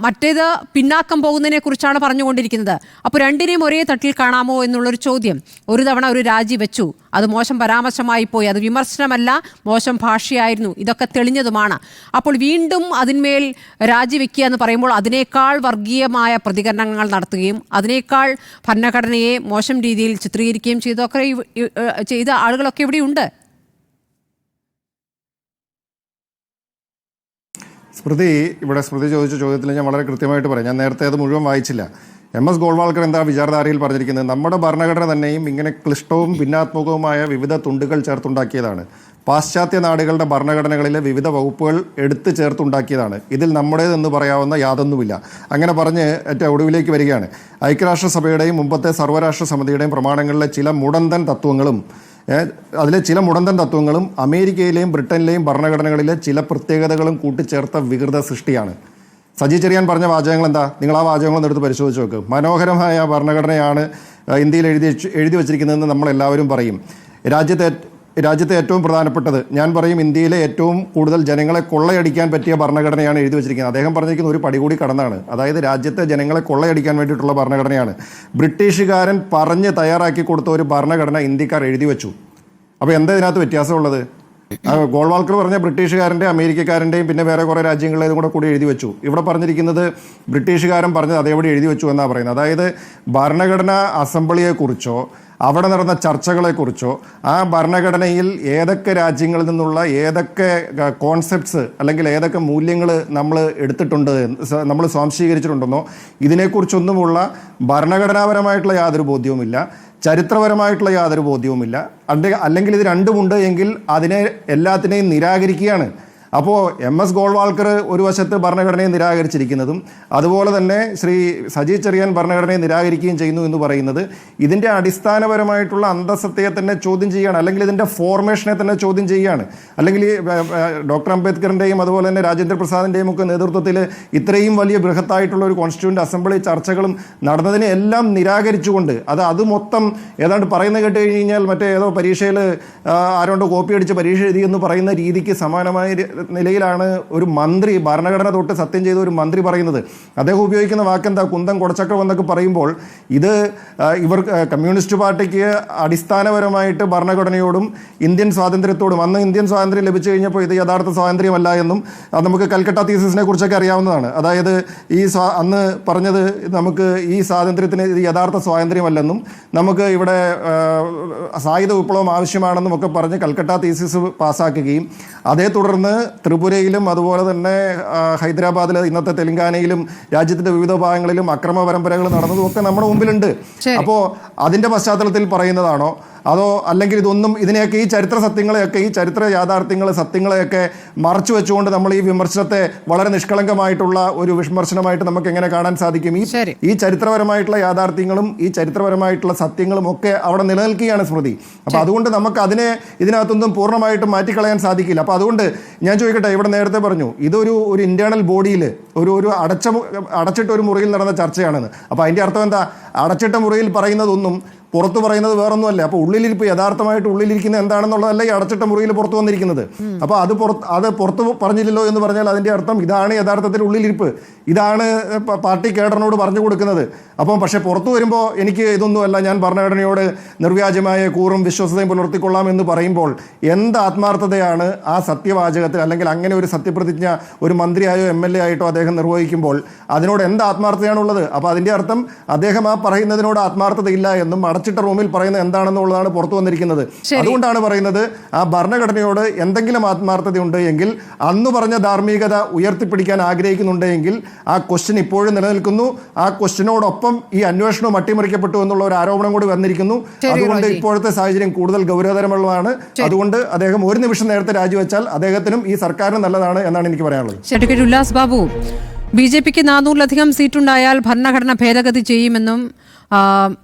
മറ്റേത് പിന്നാക്കം പോകുന്നതിനെ കുറിച്ചാണ് പറഞ്ഞുകൊണ്ടിരിക്കുന്നത്. അപ്പോൾ രണ്ടിനെയും ഒരേ തട്ടിൽ കാണാമോ എന്നുള്ളൊരു ചോദ്യം. ഒരു തവണ ഒരു രാജി വെച്ചു, അത് മോശം പരാമർശമായി പോയി, അത് വിമർശനമല്ല, മോശം ഭാഷയായിരുന്നു, ഇതൊക്കെ തെളിഞ്ഞതുമാണ്. അപ്പോൾ വീണ്ടും അതിന്മേൽ രാജിവെക്കുക എന്ന് പറയുമ്പോൾ അതിനേക്കാൾ വർഗീയമായ പ്രതികരണങ്ങൾ നടത്തുകയും അതിനേക്കാൾ ഭരണഘടനയെ മോശം രീതിയിൽ ചിത്രീകരിക്കുകയും ചെയ്ത ആളുകളൊക്കെ ഇവിടെയുണ്ട്. സ്മൃതി ചോദിച്ച ചോദ്യത്തിൽ ഞാൻ വളരെ കൃത്യമായിട്ട് പറയാം. ഞാൻ നേരത്തെ അത് മുഴുവൻ വായിച്ചില്ല. MS ഗോൾവാൾക്കർ എന്താ വിചാരധാരയിൽ പറഞ്ഞിരിക്കുന്നത്? നമ്മുടെ ഭരണഘടന തന്നെയും ഇങ്ങനെ ക്ലിഷ്ടവും ഭിന്നാത്മകവുമായ വിവിധ തുണ്ടുകൾ ചേർത്തുണ്ടാക്കിയതാണ്. പാശ്ചാത്യ നാടുകളുടെ ഭരണഘടനകളിലെ വിവിധ വകുപ്പുകൾ എടുത്ത് ചേർത്തുണ്ടാക്കിയതാണ്. ഇതിൽ നമ്മുടേതെന്ന് പറയാവുന്ന യാതൊന്നുമില്ല. അങ്ങനെ പറഞ്ഞ് ഏറ്റവും ഒടുവിലേക്ക് വരികയാണ്. ഐക്യരാഷ്ട്രസഭയുടെയും മുമ്പത്തെ സർവ്വരാഷ്ട്ര സമിതിയുടെയും പ്രമാണങ്ങളിലെ ചില മുടന്തൻ തത്വങ്ങളും അമേരിക്കയിലെയും ബ്രിട്ടനിലെയും ഭരണഘടനകളിലെ ചില പ്രത്യേകതകളും കൂട്ടിച്ചേർത്ത വികൃത സൃഷ്ടിയാണ്. സജി ചെറിയാൻ പറഞ്ഞ വാചകങ്ങൾ എന്താ? നിങ്ങൾ ആ വാചകങ്ങളൊന്നും എടുത്ത് പരിശോധിച്ച് നോക്ക്. മനോഹരമായ ഭരണഘടനയാണ് ഇന്ത്യയിൽ എഴുതി വച്ചിരിക്കുന്നതെന്ന് നമ്മളെല്ലാവരും പറയും. രാജ്യത്തെ ഏറ്റവും പ്രധാനപ്പെട്ടത്, ഞാൻ പറയും ഇന്ത്യയിലെ ഏറ്റവും കൂടുതൽ ജനങ്ങളെ കൊള്ളയടിക്കാൻ പറ്റിയ ഭരണഘടനയാണ് എഴുതി വച്ചിരിക്കുന്നത്. അദ്ദേഹം പറഞ്ഞിരിക്കുന്ന ഒരു പടി കൂടി കടന്നാണ്. അതായത് രാജ്യത്തെ ജനങ്ങളെ കൊള്ളയടിക്കാൻ വേണ്ടിയിട്ടുള്ള ഭരണഘടനയാണ്. ബ്രിട്ടീഷുകാരൻ പറഞ്ഞ് തയ്യാറാക്കി കൊടുത്ത ഒരു ഭരണഘടന ഇന്ത്യക്കാർ എഴുതി വെച്ചു. അപ്പോൾ എന്താ ഇതിനകത്ത് വ്യത്യാസമുള്ളത്? ഗോൾവാൾക്കർ പറഞ്ഞ ബ്രിട്ടീഷുകാരൻ്റെയും അമേരിക്കക്കാരൻ്റെയും പിന്നെ വേറെ കുറേ രാജ്യങ്ങളിലേതും കൂടി എഴുതി വെച്ചു. ഇവിടെ പറഞ്ഞിരിക്കുന്നത് ബ്രിട്ടീഷുകാരൻ പറഞ്ഞത് അതേപടി എഴുതി വെച്ചു എന്നാണ് പറയുന്നത്. അതായത് ഭരണഘടനാ അസംബ്ലിയെക്കുറിച്ചോ അവിടെ നടന്ന ചർച്ചകളെക്കുറിച്ചോ ആ ഭരണഘടനയിൽ ഏതൊക്കെ രാജ്യങ്ങളിൽ നിന്നുള്ള ഏതൊക്കെ കോൺസെപ്റ്റ്സ് അല്ലെങ്കിൽ ഏതൊക്കെ മൂല്യങ്ങൾ നമ്മൾ എടുത്തിട്ടുണ്ട്, നമ്മൾ സ്വാംശീകരിച്ചിട്ടുണ്ടെന്നോ ഇതിനെക്കുറിച്ചൊന്നുമുള്ള ഭരണഘടനാപരമായിട്ടുള്ള യാതൊരു ബോധ്യവുമില്ല, ചരിത്രപരമായിട്ടുള്ള യാതൊരു ബോധ്യവുമില്ല. അല്ലെങ്കിൽ ഇത് രണ്ടുമുണ്ട് എങ്കിൽ അതിനെ എല്ലാത്തിനെയും നിരാകരിക്കുകയാണ്. അപ്പോൾ MS ഗോൾവാൾക്കർ ഒരു വശത്ത് ഭരണഘടനയെ നിരാകരിച്ചിരിക്കുന്നതും അതുപോലെ തന്നെ ശ്രീ സജി ചെറിയാൻ ഭരണഘടനയെ നിരാകരിക്കുകയും ചെയ്യുന്നു എന്ന് പറയുന്നത് ഇതിൻ്റെ അടിസ്ഥാനപരമായിട്ടുള്ള അന്തസത്തയെ തന്നെ ചോദ്യം ചെയ്യുകയാണ്, അല്ലെങ്കിൽ ഇതിൻ്റെ ഫോർമേഷനെ തന്നെ ചോദ്യം ചെയ്യുകയാണ്. അല്ലെങ്കിൽ ഡോക്ടർ അംബേദ്കറിൻ്റെയും അതുപോലെ തന്നെ രാജേന്ദ്ര പ്രസാദിൻ്റെയും ഒക്കെ നേതൃത്വത്തിൽ ഇത്രയും വലിയ ബൃഹത്തായിട്ടുള്ള ഒരു കോൺസ്റ്റിറ്റ്യൂവൻ്റ് അസംബ്ലി ചർച്ചകളും നടന്നതിനെ എല്ലാം നിരാകരിച്ചുകൊണ്ട് അത് മൊത്തം ഏതാണ്ട് പറയുന്നത് കേട്ട് കഴിഞ്ഞാൽ മറ്റേ ഏതോ പരീക്ഷയിൽ ആരോണ്ടോ കോപ്പി അടിച്ച് പരീക്ഷ എഴുതി എന്ന് പറയുന്ന രീതിക്ക് സമാനമായ നിലയിലാണ് ഒരു മന്ത്രി, ഭരണഘടന തൊട്ട് സത്യം ചെയ്ത ഒരു മന്ത്രി പറയുന്നത്. അദ്ദേഹം ഉപയോഗിക്കുന്ന വാക്കെന്താ? കുന്തം കുടച്ചക്രം എന്നൊക്കെ പറയുമ്പോൾ ഇത് കമ്മ്യൂണിസ്റ്റ് പാർട്ടിക്ക് അടിസ്ഥാനപരമായിട്ട് ഭരണഘടനയോടും ഇന്ത്യൻ സ്വാതന്ത്ര്യത്തോടും, അന്ന് ഇന്ത്യൻ സ്വാതന്ത്ര്യം ലഭിച്ചു കഴിഞ്ഞപ്പോൾ ഇത് യഥാർത്ഥ സ്വാതന്ത്ര്യമല്ല എന്നും അത് നമുക്ക് കൽക്കട്ട തീസിസിനെ കുറിച്ചൊക്കെ അറിയാവുന്നതാണ്. അതായത് അന്ന് പറഞ്ഞത് നമുക്ക് ഈ സ്വാതന്ത്ര്യത്തിന് ഇത് യഥാർത്ഥ സ്വാതന്ത്ര്യമല്ലെന്നും നമുക്ക് ഇവിടെ സായുധ വിപ്ലവം ആവശ്യമാണെന്നും ഒക്കെ പറഞ്ഞ് കൽക്കട്ട തീസിസ് പാസ്സാക്കുകയും അതേ തുടർന്ന് ത്രിപുരയിലും അതുപോലെ തന്നെ ഹൈദരാബാദിലെ ഇന്നത്തെ തെലങ്കാനയിലും രാജ്യത്തിന്റെ വിവിധ ഭാഗങ്ങളിലും അക്രമ പരമ്പരകൾ നടന്നതും ഒക്കെ നമ്മുടെ മുമ്പിലുണ്ട്. അപ്പോൾ അതിന്റെ പശ്ചാത്തലത്തിൽ പറയുന്നതാണോ അതോ അല്ലെങ്കിൽ ഇതിനെയൊക്കെ ഈ ചരിത്ര സത്യങ്ങളെയൊക്കെ, ഈ ചരിത്ര സത്യങ്ങളെയൊക്കെ മറച്ചു വെച്ചുകൊണ്ട് നമ്മൾ ഈ വിമർശനത്തെ വളരെ നിഷ്കളങ്കമായിട്ടുള്ള ഒരു വിമർശനമായിട്ട് നമുക്ക് എങ്ങനെ കാണാൻ സാധിക്കും? ഈ ചരിത്രപരമായിട്ടുള്ള യാഥാർത്ഥ്യങ്ങളും ഈ ചരിത്രപരമായിട്ടുള്ള സത്യങ്ങളും ഒക്കെ അവിടെ നിലനിൽക്കുകയാണ് സ്മൃതി. അപ്പോൾ അതുകൊണ്ട് നമുക്ക് ഇതിനകത്തൊന്നും പൂർണ്ണമായിട്ടും മാറ്റിക്കളയാൻ സാധിക്കില്ല. അപ്പോൾ അതുകൊണ്ട് ഞാൻ ചോദിക്കട്ടെ, ഇവിടെ നേരത്തെ പറഞ്ഞു ഇതൊരു ഇന്റേണൽ ബോഡിയിൽ ഒരു അടച്ചിട്ട ഒരു മുറിയിൽ നടന്ന ചർച്ചയാണെന്ന്. അപ്പോൾ അതിൻ്റെ അർത്ഥം എന്താ? അടച്ചിട്ട മുറിയിൽ പറയുന്നതൊന്നും പുറത്ത് പറയുന്നത് വേറൊന്നുമല്ല. അപ്പോൾ ഉള്ളിലിരിപ്പ് യഥാർത്ഥമായിട്ട് ഉള്ളിലിരിക്കുന്നത് എന്താണെന്നുള്ളതല്ല ഈ അടച്ചിട്ട മുറിയിൽ പുറത്തു വന്നിരിക്കുന്നത്. അപ്പോൾ അത് പുറത്ത് പറഞ്ഞില്ലല്ലോ എന്ന് പറഞ്ഞാൽ അതിൻ്റെ അർത്ഥം ഇതാണ് യഥാർത്ഥത്തിൽ ഉള്ളിലിരിപ്പ്, ഇതാണ് പാർട്ടി കേഡറിനോട് പറഞ്ഞു കൊടുക്കുന്നത്. അപ്പം പക്ഷേ പുറത്തു വരുമ്പോൾ എനിക്ക് ഇതൊന്നുമല്ല, ഞാൻ ഭരണഘടനയോട് നിർവ്യാജമായ കൂറും വിശ്വസതയും പുലർത്തിക്കൊള്ളാം എന്ന് പറയുമ്പോൾ എന്ത് ആത്മാർത്ഥതയാണ് ആ സത്യവാചകത്തിൽ, അല്ലെങ്കിൽ അങ്ങനെ ഒരു സത്യപ്രതിജ്ഞ ഒരു മന്ത്രിയായോ MLA ആയിട്ടോ അദ്ദേഹം നിർവഹിക്കുമ്പോൾ അതിനോട് എന്ത് ആത്മാർത്ഥതയാണുള്ളത്? അപ്പോൾ അതിൻ്റെ അർത്ഥം അദ്ദേഹം ആ പറയുന്നതിനോട് ആത്മാർത്ഥതയില്ല എന്നും അടച്ചിട്ട റൂമിൽ പറയുന്നത് എന്താണെന്നുള്ളതാണ് പുറത്തു വന്നിരിക്കുന്നത്. അതുകൊണ്ടാണ് പറയുന്നത് ആ ഭരണഘടനയോട് എന്തെങ്കിലും ആത്മാർത്ഥതയുണ്ട് എങ്കിൽ, അന്ന് പറഞ്ഞ ധാർമ്മികത ഉയർത്തിപ്പിടിക്കാൻ ആഗ്രഹിക്കുന്നുണ്ടെങ്കിൽ ആ ക്വസ്റ്റ്യൻ ഇപ്പോഴും നിലനിൽക്കുന്നു. ആ ക്വസ്റ്റ്യനോടൊപ്പം ഈ അന്വേഷണവും അട്ടിമറിക്കപ്പെട്ടു എന്നുള്ള ഒരു ആരോപണം കൂടി വന്നിരിക്കുന്നു. അതുകൊണ്ട് ഇപ്പോഴത്തെ സാഹചര്യം കൂടുതൽ ഗൗരവതരമുള്ളതാണ്. അതുകൊണ്ട് അദ്ദേഹം ഒരു നിമിഷം നേരത്തെ രാജിവെച്ചാൽ അദ്ദേഹത്തിനും ഈ സർക്കാരിനും നല്ലതാണ് എന്നാണ് എനിക്ക് പറയാനുള്ളത്. ഉല്ലാസ് ബാബു, BJPക്ക് 400-ലധികം സീറ്റുണ്ടായാൽ ഭരണഘടന ഭേദഗതി ചെയ്യുമെന്നും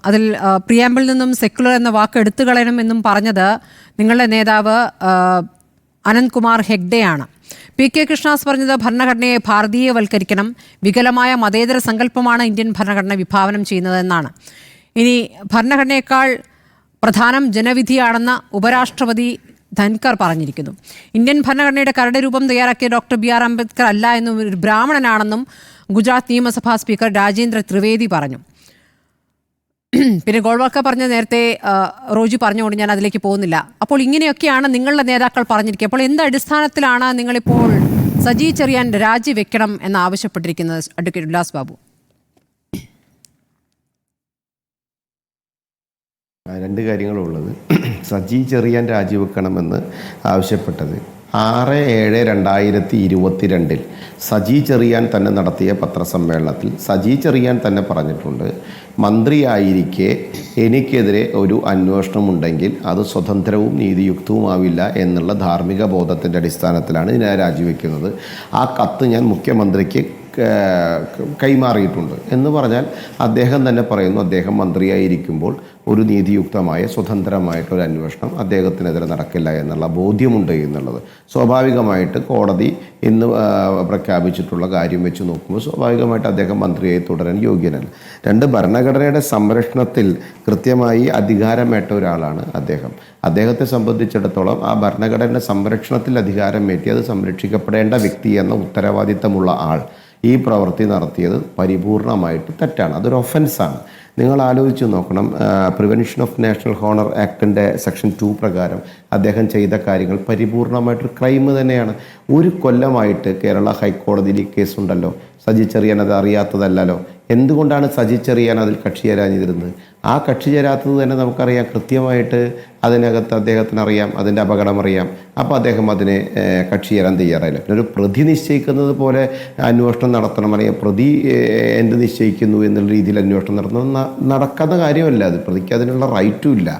അതിൽ പ്രിയാമ്പിൽ നിന്നും സെക്യുലർ എന്ന വാക്ക് എടുത്തു കളയണമെന്നും പറഞ്ഞത് നിങ്ങളുടെ നേതാവ് അനന്ത്കുമാർ ഹെഗ്ഡെയാണ്. PK കൃഷ്ണദാസ് പറഞ്ഞത് ഭരണഘടനയെ ഭാരതീയവൽക്കരിക്കണം, വികലമായ മതേതര സങ്കല്പമാണ് ഇന്ത്യൻ ഭരണഘടന വിഭാവനം ചെയ്യുന്നതെന്നാണ്. ഇനി ഭരണഘടനയേക്കാൾ പ്രധാനം ജനവിധിയാണെന്ന ഉപരാഷ്ട്രപതി ധൻകർ പറഞ്ഞിരിക്കുന്നു. ഇന്ത്യൻ ഭരണഘടനയുടെ കരട് രൂപം തയ്യാറാക്കിയ ഡോക്ടർ BR അംബേദ്കർ അല്ല എന്നും ഒരു ബ്രാഹ്മണനാണെന്നും ഗുജറാത്ത് നിയമസഭാ സ്പീക്കർ രാജേന്ദ്ര ത്രിവേദി പറഞ്ഞു. പിന്നെ ഗോൾവാൾക്കർ പറഞ്ഞ നേരത്തെ റോജി പറഞ്ഞുകൊണ്ട് ഞാൻ അതിലേക്ക് പോകുന്നില്ല. അപ്പോൾ ഇങ്ങനെയൊക്കെയാണ് നിങ്ങളുടെ നേതാക്കൾ പറഞ്ഞിരിക്കുക. അപ്പോൾ എന്ത് അടിസ്ഥാനത്തിലാണ് നിങ്ങളിപ്പോൾ സജി ചെറിയാൻ രാജിവെക്കണം എന്ന് ആവശ്യപ്പെട്ടിരിക്കുന്നത് അഡ്വക്കേറ്റ് ഉല്ലാസ് ബാബു? രണ്ട് കാര്യങ്ങളുള്ളത്. സജി ചെറിയാൻ രാജിവെക്കണമെന്ന് ആവശ്യപ്പെട്ടത് 6/7/2022 സജി ചെറിയാൻ തന്നെ നടത്തിയ പത്രസമ്മേളനത്തിൽ സജി ചെറിയാൻ തന്നെ പറഞ്ഞിട്ടുണ്ട്, മന്ത്രിയായിരിക്കെ എനിക്കെതിരെ ഒരു അന്വേഷണമുണ്ടെങ്കിൽ അത് സ്വതന്ത്രവും നീതിയുക്തവുമാവില്ല എന്നുള്ള ധാർമ്മിക ബോധത്തിൻ്റെ അടിസ്ഥാനത്തിലാണ് ഞാൻ രാജിവെക്കുന്നത്. ആ കത്ത് ഞാൻ മുഖ്യമന്ത്രിക്ക് കൈമാറിയിട്ടുണ്ട് എന്ന് പറഞ്ഞാൽ അദ്ദേഹം തന്നെ പറയുന്നു, അദ്ദേഹം മന്ത്രിയായിരിക്കുമ്പോൾ ഒരു നീതിയുക്തമായ സ്വതന്ത്രമായിട്ടൊരു അന്വേഷണം അദ്ദേഹത്തിനെതിരെ നടക്കില്ല എന്നുള്ള ബോധ്യമുണ്ട് എന്നുള്ളത്. സ്വാഭാവികമായിട്ട് കോടതി ഇന്ന് പ്രഖ്യാപിച്ചിട്ടുള്ള കാര്യം വെച്ച് നോക്കുമ്പോൾ സ്വാഭാവികമായിട്ട് അദ്ദേഹം മന്ത്രിയായി തുടരാൻ യോഗ്യനല്ല. രണ്ട്, ഭരണഘടനയുടെ സംരക്ഷണത്തിൽ കൃത്യമായി അധികാരമേറ്റ ഒരാളാണ് അദ്ദേഹം. അദ്ദേഹത്തെ സംബന്ധിച്ചിടത്തോളം ആ ഭരണഘടനയുടെ സംരക്ഷണത്തിൽ അധികാരമേറ്റി അത് സംരക്ഷിക്കപ്പെടേണ്ട വ്യക്തി എന്ന ഉത്തരവാദിത്തമുള്ള ആൾ ഈ പ്രവൃത്തി നടത്തിയത് പരിപൂർണമായിട്ട് തെറ്റാണ്, അതൊരു ഒഫൻസാണ്. നിങ്ങൾ ആലോചിച്ച് നോക്കണം, പ്രിവെൻഷൻ ഓഫ് നാഷണൽ ഹോണർ ആക്ടിൻ്റെ സെക്ഷൻ 2 പ്രകാരം അദ്ദേഹം ചെയ്ത കാര്യങ്ങൾ പരിപൂർണമായിട്ടൊരു ക്രൈം തന്നെയാണ്. ഒരു കൊല്ലമായിട്ട് കേരള ഹൈക്കോടതിയിൽ ഈ കേസുണ്ടല്ലോ. സജി ചെറിയാൻ അത് അറിയാത്തതല്ലോ. എന്തുകൊണ്ടാണ് സജി ചെറിയാൻ അതിൽ കക്ഷി ചേരാനിരുന്നത്? ആ കക്ഷി ചേരാത്തത് തന്നെ നമുക്കറിയാം, കൃത്യമായിട്ട് അതിനകത്ത് അദ്ദേഹത്തിന് അറിയാം, അതിൻ്റെ അപകടം അറിയാം. അപ്പോൾ അദ്ദേഹം അതിനെ കക്ഷി ചേരാൻ തയ്യാറായില്ല. പിന്നെ ഒരു പ്രതി നിശ്ചയിക്കുന്നത് പോലെ അന്വേഷണം നടത്തണം, അല്ലെങ്കിൽ പ്രതി എന്ത് നിശ്ചയിക്കുന്നു എന്നുള്ള രീതിയിൽ അന്വേഷണം നടത്തണം നടക്കാത്ത കാര്യമല്ല. അത് പ്രതിക്ക് അതിനുള്ള റൈറ്റും ഇല്ല.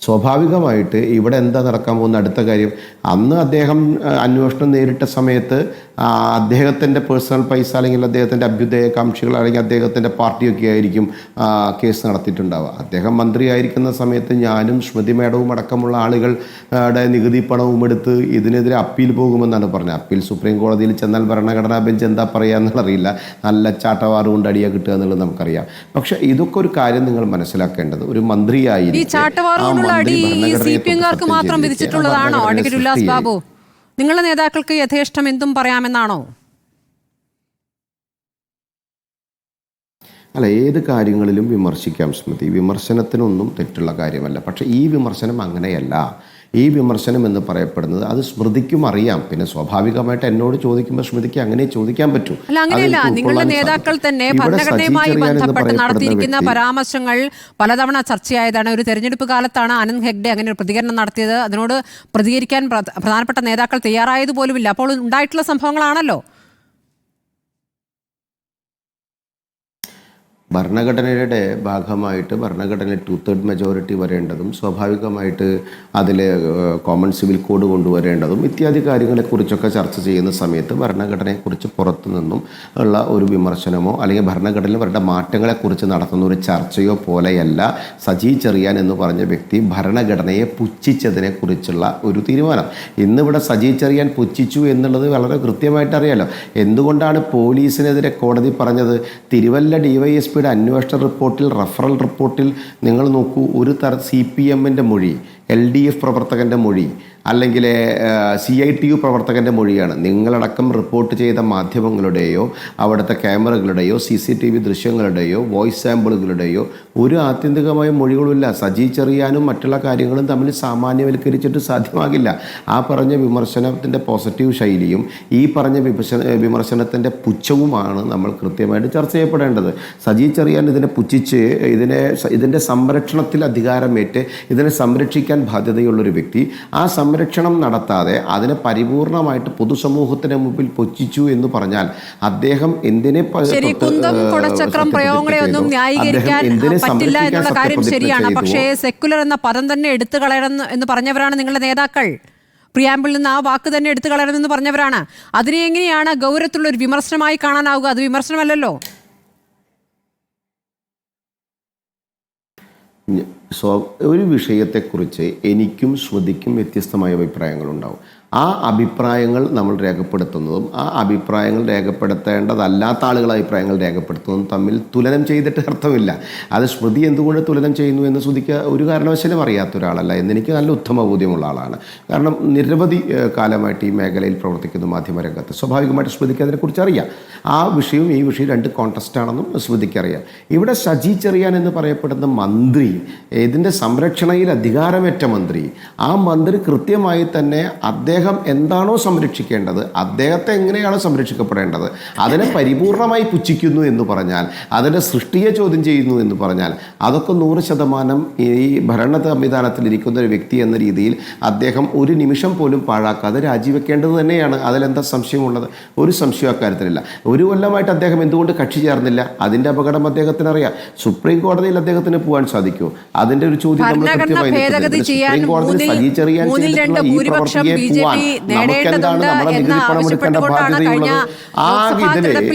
സ്വാഭാവികമായിട്ട് ഇവിടെ എന്താ നടക്കാൻ പോകുന്ന അടുത്ത കാര്യം, അന്ന് അദ്ദേഹം അന്വേഷണം നേരിട്ട സമയത്ത് അദ്ദേഹത്തിൻ്റെ പേഴ്സണൽ പൈസ അല്ലെങ്കിൽ അദ്ദേഹത്തിൻ്റെ അഭ്യുദയകാംക്ഷികൾ അല്ലെങ്കിൽ അദ്ദേഹത്തിൻ്റെ പാർട്ടിയൊക്കെ ആയിരിക്കും കേസ് നടത്തിയിട്ടുണ്ടാവുക. അദ്ദേഹം മന്ത്രിയായിരിക്കുന്ന സമയത്ത് ഞാനും സ്മൃതി മേഡവും അടക്കമുള്ള ആളുകളുടെ നികുതി പണവും എടുത്ത് ഇതിനെതിരെ അപ്പീൽ പോകുമെന്നാണ് പറഞ്ഞത്. അപ്പീൽ സുപ്രീം കോടതിയിൽ ചെന്നാൽ ഭരണഘടനാ ബെഞ്ച് എന്താ പറയുക എന്നുള്ളറിയില്ല, നല്ല ചാട്ടവാറ് കൊണ്ട് അടിയാ കിട്ടുക എന്നുള്ളത് നമുക്കറിയാം. പക്ഷെ ഇതൊക്കെ ഒരു കാര്യം നിങ്ങൾ മനസ്സിലാക്കേണ്ടത്, ഒരു മന്ത്രിയായിരിക്കും മാത്രം വിധിച്ചിട്ടുള്ളതാണോ അഡ്വക്കേറ്റ് ഉല്ലാസ് ബാബു? നിങ്ങളുടെ നേതാക്കൾക്ക് യഥേഷ്ടം എന്തും പറയാമെന്നാണോ? അല്ല, ഏത് കാര്യങ്ങളിലും വിമർശിക്കാം സ്മൃതി, വിമർശനത്തിനൊന്നും തെറ്റുള്ള കാര്യമല്ല. പക്ഷേ ഈ വിമർശനം അങ്ങനെയല്ല. ഈ വിമർശനം എന്ന് പറയപ്പെടുന്നത് അത് സ്മൃതിക്കും അറിയാം. പിന്നെ സ്വാഭാവികമായിട്ട് എന്നോട് ചോദിക്കുമ്പോൾ സ്മൃതിക്ക് അങ്ങനെ ചോദിക്കാൻ പറ്റും. അല്ല, അങ്ങനെയല്ല. നിങ്ങളുടെ നേതാക്കൾ തന്നെ ഭരണഘടനയുമായി ബന്ധപ്പെട്ട് നടത്തിയിരിക്കുന്ന പരാമർശങ്ങൾ പലതവണ ചർച്ചയായതാണ്. ഒരു തെരഞ്ഞെടുപ്പ് കാലത്താണ് അനന്ത് ഹെഗ്ഡെ അങ്ങനെ ഒരു പ്രതികരണം നടത്തിയത്. അതിനോട് പ്രതികരിക്കാൻ പ്രധാനപ്പെട്ട നേതാക്കൾ തയ്യാറായതുപോലുമില്ല. അപ്പോൾ ഉണ്ടായിട്ടുള്ള സംഭവങ്ങളാണല്ലോ. ഭരണഘടനയുടെ ഭാഗമായിട്ട് ഭരണഘടനയിൽ 2/3 മെജോറിറ്റി വരേണ്ടതും സ്വാഭാവികമായിട്ട് അതിൽ കോമൺ സിവിൽ കോഡ് കൊണ്ടുവരേണ്ടതും ഇത്യാദി കാര്യങ്ങളെക്കുറിച്ചൊക്കെ ചർച്ച ചെയ്യുന്ന സമയത്ത് ഭരണഘടനയെക്കുറിച്ച് പുറത്തു നിന്നും ഉള്ള ഒരു വിമർശനമോ അല്ലെങ്കിൽ ഭരണഘടനയിൽ വരേണ്ട മാറ്റങ്ങളെക്കുറിച്ച് നടത്തുന്ന ഒരു ചർച്ചയോ പോലെയല്ല സജി ചെറിയാൻ എന്ന് പറഞ്ഞ വ്യക്തി ഭരണഘടനയെ പുച്ഛിച്ചതിനെക്കുറിച്ചുള്ള ഒരു തീരുമാനം. ഇന്നിവിടെ സജി ചെറിയാൻ പുച്ഛിച്ചു എന്നുള്ളത് വളരെ കൃത്യമായിട്ട് അറിയാലോ. എന്തുകൊണ്ടാണ് പോലീസിനെതിരെ കോടതി പറഞ്ഞത്? തിരുവല്ല DYSP അന്വേഷണ റിപ്പോർട്ടിൽ, റഫറൽ റിപ്പോർട്ടിൽ നിങ്ങൾ നോക്കൂ, ഒരു CPM-ൻ്റെ മൊഴി, LDF പ്രവർത്തകൻ്റെ മൊഴി, അല്ലെങ്കിൽ CITU പ്രവർത്തകൻ്റെ മൊഴിയാണ്. നിങ്ങളടക്കം റിപ്പോർട്ട് ചെയ്ത മാധ്യമങ്ങളുടെയോ അവിടുത്തെ ക്യാമറകളുടെയോ CCTV ദൃശ്യങ്ങളുടെയോ വോയിസ് സാമ്പിളുകളുടെയോ ഒരു ആത്യന്തികമായ മൊഴികളുമില്ല. സജി ചെറിയാനും മറ്റുള്ള കാര്യങ്ങളും തമ്മിൽ സാമാന്യവൽക്കരിച്ചിട്ട് സാധ്യമാകില്ല. ആ പറഞ്ഞ വിമർശനത്തിൻ്റെ പോസിറ്റീവ് ശൈലിയും ഈ പറഞ്ഞ വിമർശനത്തിൻ്റെ പുച്ഛവുമാണ് നമ്മൾ കൃത്യമായിട്ട് ചർച്ച ചെയ്യപ്പെടേണ്ടത്. സജി ചെറിയാൻ ഇതിനെ പുച്ഛിച്ച് ഇതിൻ്റെ സംരക്ഷണത്തിൽ അധികാരമേറ്റ് ഇതിനെ സംരക്ഷിക്കാൻ ബാധ്യതയുള്ളൊരു വ്യക്തി ആ സംരക്ഷണം നടത്താതെ അതിനെ പരിപൂർണമായിട്ട് പൊതുസമൂഹത്തിന് മുമ്പിൽ പൊച്ചിച്ചു എന്ന് പറഞ്ഞാൽ അദ്ദേഹം എന്തിനെ പ്രയോഗങ്ങളെയൊന്നും ന്യായീകരിക്കാൻ പറ്റില്ല എന്നുള്ള കാര്യം ശരിയാണ്. പക്ഷേ സെക്കുലർ എന്ന പദം തന്നെ എടുത്തു കളയണം എന്ന് പറഞ്ഞവരാണ് നിങ്ങളുടെ നേതാക്കൾ. പ്രിയാമ്പിളിൽ നിന്ന് ആ വാക്ക് തന്നെ എടുത്തു കളയണമെന്ന് പറഞ്ഞവരാണ്. അതിനെ എങ്ങനെയാണ് ഗൗരവത്തിലുള്ള ഒരു വിമർശനമായി കാണാനാവുക? അത് വിമർശനമല്ലല്ലോ. ഒരു വിഷയത്തെക്കുറിച്ച് എനിക്കും ശ്രുതിക്കും വ്യത്യസ്തമായ അഭിപ്രായങ്ങളുണ്ടാവും. ആ അഭിപ്രായങ്ങൾ നമ്മൾ രേഖപ്പെടുത്തുന്നതും ആ അഭിപ്രായങ്ങൾ രേഖപ്പെടുത്തേണ്ടതല്ലാത്ത ആളുകൾ അഭിപ്രായങ്ങൾ രേഖപ്പെടുത്തുന്നതും തമ്മിൽ തുലനം ചെയ്തിട്ട് അർത്ഥമില്ല. അത് ശ്രുതി എന്തുകൊണ്ട് തുലനം ചെയ്യുന്നു എന്ന് ശ്രുതിക്ക് ഒരു കാരണവശാലും അറിയാത്ത ഒരാളല്ല എന്നെനിക്ക് നല്ല ഉത്തമ ബോധ്യമുള്ള ആളാണ്. കാരണം നിരവധി കാലമായിട്ട് ഈ മേഖലയിൽ പ്രവർത്തിക്കുന്ന മാധ്യമരംഗത്ത് സ്വാഭാവികമായിട്ട് ശ്രുതിക്ക് അതിനെക്കുറിച്ച് അറിയാം. ആ വിഷയവും ഈ വിഷയം രണ്ട് കോൺടെസ്റ്റാണെന്നും ശ്രുതിക്കറിയാം. ഇവിടെ സജി ചെറിയാൻ എന്ന് പറയപ്പെടുന്ന മന്ത്രി, ഇതിൻ്റെ സംരക്ഷണയിൽ അധികാരമേറ്റ മന്ത്രി, ആ മന്ത്രി കൃത്യമായി തന്നെ അദ്ദേഹം എന്താണോ സംരക്ഷിക്കേണ്ടത്, അദ്ദേഹത്തെ എങ്ങനെയാണോ സംരക്ഷിക്കപ്പെടേണ്ടത്, അതിനെ പരിപൂർണമായി പുച്ഛിക്കുന്നു എന്ന് പറഞ്ഞാൽ, അതിൻ്റെ സൃഷ്ടിയെ ചോദ്യം ചെയ്യുന്നു എന്ന് പറഞ്ഞാൽ, അതൊക്കെ 100% ഈ ഭരണ സംവിധാനത്തിലിരിക്കുന്ന ഒരു വ്യക്തി എന്ന രീതിയിൽ അദ്ദേഹം ഒരു നിമിഷം പോലും പാഴാക്കാതെ രാജിവെക്കേണ്ടത് തന്നെയാണ്. അതിലെന്താ സംശയമുള്ളത്? ഒരു സംശയം അക്കാര്യത്തിലില്ല. ഒരു കൊല്ലമായിട്ട് അദ്ദേഹം എന്തുകൊണ്ട് കക്ഷി ചേർന്നില്ല? അതിൻ്റെ അപകടം അദ്ദേഹത്തിന് അറിയാം. സുപ്രീം കോടതിയിൽ അദ്ദേഹത്തിന് പോകാൻ സാധിക്കുമോ? അതിൻ്റെ ഒരു ചോദ്യം നമ്മൾ കൃത്യമായി സുപ്രീം കോടതി സജി ചെറിയാൻ ചെയ്തിട്ടുള്ള ഈ പ്രവർത്തിയെ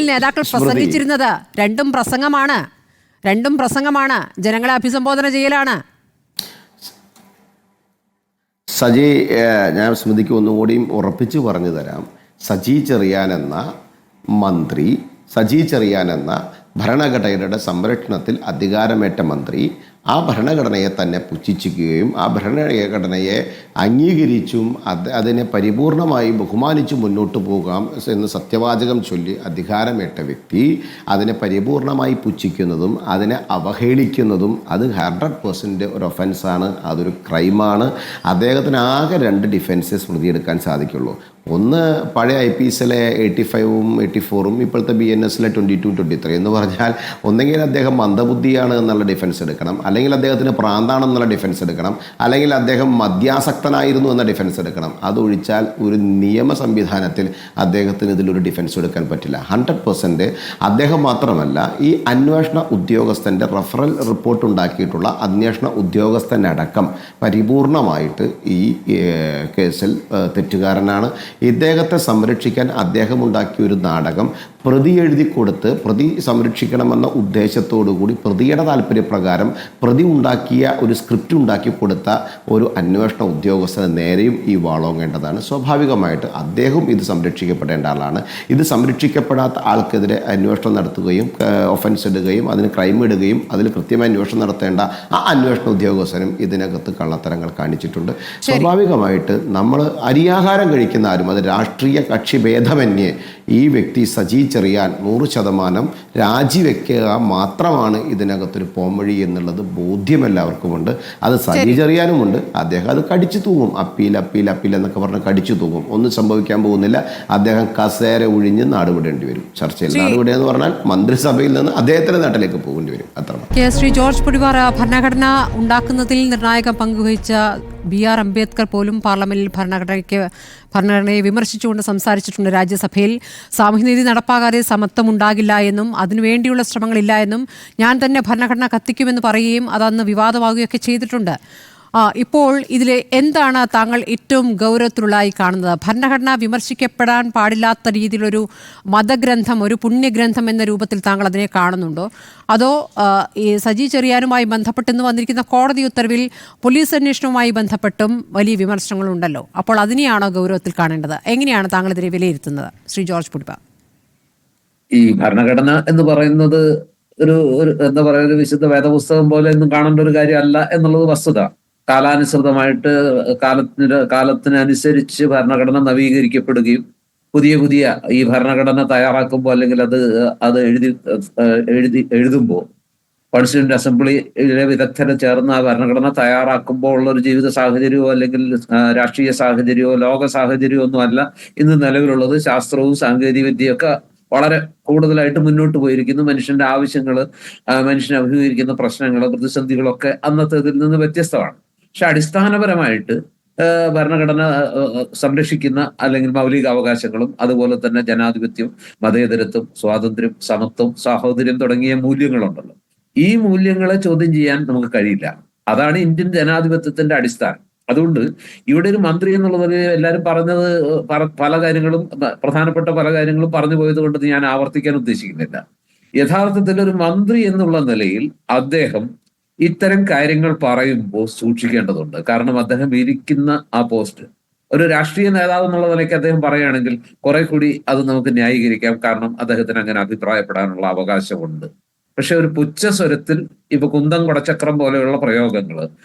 നേതാക്കൾ പ്രസംഗിച്ചിരുന്നത് രണ്ടും പ്രസംഗമാണ്, ജനങ്ങളെ അഭിസംബോധന ചെയ്യലാണ്. സജി, ഞാൻ സ്മൃതിക്ക് ഒന്നുകൂടിയും ഉറപ്പിച്ചു പറഞ്ഞു തരാം. സജി ചെറിയാൻ എന്ന മന്ത്രി, സജി ചെറിയാൻ എന്ന ഭരണഘടനയുടെ സംരക്ഷണത്തിൽ അധികാരമേറ്റ മന്ത്രി ആ ഭരണഘടനയെ തന്നെ പുച്ഛിക്കുകയും ആ ഭരണഘടനയെ അംഗീകരിച്ചും അതിനെ പരിപൂർണമായി ബഹുമാനിച്ചു മുന്നോട്ട് പോകാം എന്ന് സത്യവാചകം ചൊല്ലി അധികാരമേറ്റ വ്യക്തി അതിനെ പരിപൂർണമായി പുച്ഛിക്കുന്നതും അതിനെ അവഹേളിക്കുന്നതും അത് 100% ഒരു ഒഫൻസാണ്, അതൊരു ക്രൈമാണ്. അദ്ദേഹത്തിന് ആകെ 2 ഡിഫൻസസ് സ്മൃതിയെടുക്കാൻ സാധിക്കുള്ളൂ. ഒന്ന് പഴയ IPSലെ 85-ഉം 84-ഉം ഇപ്പോഴത്തെ BNSലെ 22-23 എന്ന് പറഞ്ഞാൽ ഒന്നെങ്കിൽ അദ്ദേഹം മന്ദബുദ്ധിയാണ് എന്നുള്ള ഡിഫൻസ് എടുക്കണം, അല്ലെങ്കിൽ അദ്ദേഹത്തിന് പ്രാന്താണെന്നുള്ള ഡിഫൻസ് എടുക്കണം, അല്ലെങ്കിൽ അദ്ദേഹം മദ്യാസക്തനായിരുന്നു എന്ന ഡിഫൻസ് എടുക്കണം. അതൊഴിച്ചാൽ ഒരു നിയമ സംവിധാനത്തിൽ അദ്ദേഹത്തിന് ഇതിലൊരു ഡിഫൻസ് എടുക്കാൻ പറ്റില്ല. 100% അദ്ദേഹം മാത്രമല്ല, ഈ അന്വേഷണ ഉദ്യോഗസ്ഥൻ്റെ റഫറൽ റിപ്പോർട്ട് ഉണ്ടാക്കിയിട്ടുള്ള അന്വേഷണ ഉദ്യോഗസ്ഥനടക്കം പരിപൂർണമായിട്ട് ഈ കേസിൽ തെറ്റുകാരനാണ്. ഇദ്ദേഹത്തെ സംരക്ഷിക്കാൻ അദ്ദേഹം ഉണ്ടാക്കിയ ഒരു നാടകം പ്രതി എഴുതി കൊടുത്ത് പ്രതി സംരക്ഷിക്കണമെന്ന ഉദ്ദേശത്തോടു കൂടി പ്രതിയുടെ താല്പര്യപ്രകാരം പ്രതി ഉണ്ടാക്കിയ ഒരു സ്ക്രിപ്റ്റ് ഉണ്ടാക്കി കൊടുത്ത ഒരു അന്വേഷണ ഉദ്യോഗസ്ഥന് നേരെയും ഈ വാളോങ്ങേണ്ടതാണ്. സ്വാഭാവികമായിട്ട് അദ്ദേഹം ഇത് സംരക്ഷിക്കപ്പെടേണ്ട ആളാണ്. ഇത് സംരക്ഷിക്കപ്പെടാത്ത ആൾക്കെതിരെ അന്വേഷണം നടത്തുകയും ഒഫൻസ് ഇടുകയും അതിന് ക്രൈം ഇടുകയും അതിൽ കൃത്യമായ അന്വേഷണം നടത്തേണ്ട ആ അന്വേഷണ ഉദ്യോഗസ്ഥനും ഇതിനകത്ത് കള്ളത്തരങ്ങൾ കാണിച്ചിട്ടുണ്ട്. സ്വാഭാവികമായിട്ട് നമ്മൾ അരിയാഹാരം കഴിക്കുന്ന ആരും, അത് രാഷ്ട്രീയ കക്ഷി ഭേദമന്യേ ഈ വ്യക്തി സജി ചെറിയാൻ 100% രാജിവെക്കുക മാത്രമാണ് ഇതിനകത്തൊരു പോംവഴി എന്നുള്ളത് ബോധ്യം എല്ലാവർക്കുമുണ്ട്. അത് സജി ചെറിയാനുമുണ്ട്. അദ്ദേഹം അത് കടിച്ചു തൂങ്ങും. അപ്പീൽ എന്നൊക്കെ പറഞ്ഞ് കടിച്ചു തൂങ്ങും. ഒന്നും സംഭവിക്കാൻ പോകുന്നില്ല. അദ്ദേഹം കസേര ഒഴിഞ്ഞ് നാടുവിടേണ്ടി വരും. ചർച്ചയിൽ നാടുവിടുക എന്ന് പറഞ്ഞാൽ മന്ത്രിസഭയിൽ നിന്ന് അദ്ദേഹത്തിന്റെ നാട്ടിലേക്ക് പോകേണ്ടി വരും. അത്ര. ശ്രീ ജോർജ് പൊടിവാറ, ഭരണഘടന ഉണ്ടാക്കുന്നതിൽ നിർണായക പങ്കുവഹിച്ച BR അംബേദ്കർ പോലും പാർലമെന്റിൽ ഭരണഘടനയെ വിമർശിച്ചുകൊണ്ട് സംസാരിച്ചിട്ടുണ്ട് രാജ്യസഭയിൽ. സാമൂഹ്യനീതി നടപ്പാകാതെ സമത്വം ഉണ്ടാകില്ല എന്നും അതിനുവേണ്ടിയുള്ള ശ്രമങ്ങളില്ല എന്നും ഞാൻ തന്നെ ഭരണഘടന കത്തിക്കുമെന്ന് പറയുകയും അതന്ന് വിവാദമാകുകയൊക്കെ ചെയ്തിട്ടുണ്ട്. ഇപ്പോൾ ഇതിൽ എന്താണ് താങ്കൾ ഏറ്റവും ഗൗരവത്തിലുള്ളതായി കാണുന്നത്? ഭരണഘടന വിമർശിക്കപ്പെടാൻ പാടില്ലാത്ത രീതിയിലൊരു മതഗ്രന്ഥം, ഒരു പുണ്യഗ്രന്ഥം എന്ന രൂപത്തിൽ താങ്കൾ അതിനെ കാണുന്നുണ്ടോ? അതോ ഈ സജി ചെറിയാനുമായി ബന്ധപ്പെട്ടിന്ന് വന്നിരിക്കുന്ന കോടതി ഉത്തരവിൽ പോലീസ് അന്വേഷണവുമായി ബന്ധപ്പെട്ടും വലിയ വിമർശനങ്ങളുണ്ടല്ലോ, അപ്പോൾ അതിനെയാണോ ഗൗരവത്തിൽ കാണേണ്ടത്? എങ്ങനെയാണ് താങ്കൾ ഇതിനെ വിലയിരുത്തുന്നത്, ശ്രീ ജോർജ് പുടിപ്പ? ഈ ഭരണഘടന എന്ന് പറയുന്നത് ഒരു എന്താ പറയുക, ഒരു വിശുദ്ധ വേദപുസ്തകം പോലെ ഒന്നും കാണേണ്ട ഒരു കാര്യമല്ല എന്നുള്ളത് വസ്തുത. കാലാനുസൃതമായിട്ട് കാലത്തിനനുസരിച്ച് ഭരണഘടന നവീകരിക്കപ്പെടുകയും പുതിയ ഈ ഭരണഘടന തയ്യാറാക്കുമ്പോൾ അല്ലെങ്കിൽ അത് എഴുതുമ്പോൾ കോൺസ്റ്റിറ്റ്യൂന്റ് അസംബ്ലിയിലെ വിദഗ്ധരെ ചേർന്ന് ആ ഭരണഘടന തയ്യാറാക്കുമ്പോൾ ഉള്ള ഒരു ജീവിത സാഹചര്യമോ അല്ലെങ്കിൽ രാഷ്ട്രീയ സാഹചര്യമോ ലോക സാഹചര്യമോ ഒന്നും അല്ല ഇന്ന് നിലവിലുള്ളത്. ശാസ്ത്രവും സാങ്കേതിക വിദ്യയൊക്കെ വളരെ കൂടുതലായിട്ട് മുന്നോട്ട് പോയിരിക്കുന്നു. മനുഷ്യന്റെ ആവശ്യങ്ങൾ, മനുഷ്യൻ അഭിമുഖീകരിക്കുന്ന പ്രശ്നങ്ങൾ, പ്രതിസന്ധികളൊക്കെ അന്നത്തേതിൽ നിന്ന് വ്യത്യസ്തമാണ്. പക്ഷെ അടിസ്ഥാനപരമായിട്ട് ഭരണഘടന സംരക്ഷിക്കുന്ന അല്ലെങ്കിൽ മൗലിക അവകാശങ്ങളും അതുപോലെ തന്നെ ജനാധിപത്യം, മതേതരത്വം, സ്വാതന്ത്ര്യം, സമത്വം, സാഹോദര്യം തുടങ്ങിയ മൂല്യങ്ങളുണ്ടല്ലോ. ഈ മൂല്യങ്ങളെ ചോദ്യം ചെയ്യാൻ നമുക്ക് കഴിയില്ല. അതാണ് ഇന്ത്യൻ ജനാധിപത്യത്തിന്റെ അടിസ്ഥാനം. അതുകൊണ്ട് ഇവിടെ ഒരു മന്ത്രി എന്നുള്ളത് എല്ലാവരും പറഞ്ഞത് പല കാര്യങ്ങളും, പ്രധാനപ്പെട്ട പല കാര്യങ്ങളും പറഞ്ഞു പോയത് കൊണ്ട് ഞാൻ ആവർത്തിക്കാൻ ഉദ്ദേശിക്കുന്നില്ല. യഥാർത്ഥത്തിൽ ഒരു മന്ത്രി എന്നുള്ള നിലയിൽ അദ്ദേഹം ഇത്തരം കാര്യങ്ങൾ പറയുമ്പോൾ സൂക്ഷിക്കേണ്ടതുണ്ട്. കാരണം അദ്ദേഹം ഇരിക്കുന്ന ആ പോസ്റ്റ്, ഒരു രാഷ്ട്രീയ നേതാവ് എന്നുള്ള നിലയ്ക്ക് അദ്ദേഹം പറയുകയാണെങ്കിൽ കുറെ കൂടി അത് നമുക്ക് ന്യായീകരിക്കാം. കാരണം അദ്ദേഹത്തിന് അങ്ങനെ അഭിപ്രായപ്പെടാനുള്ള അവകാശമുണ്ട്. പക്ഷെ ഒരു പുച്ഛസ്വരത്തിൽ ഇപ്പൊ കുന്തം കുടച്ചക്രം പോലെയുള്ള പ്രയോഗങ്ങൾ,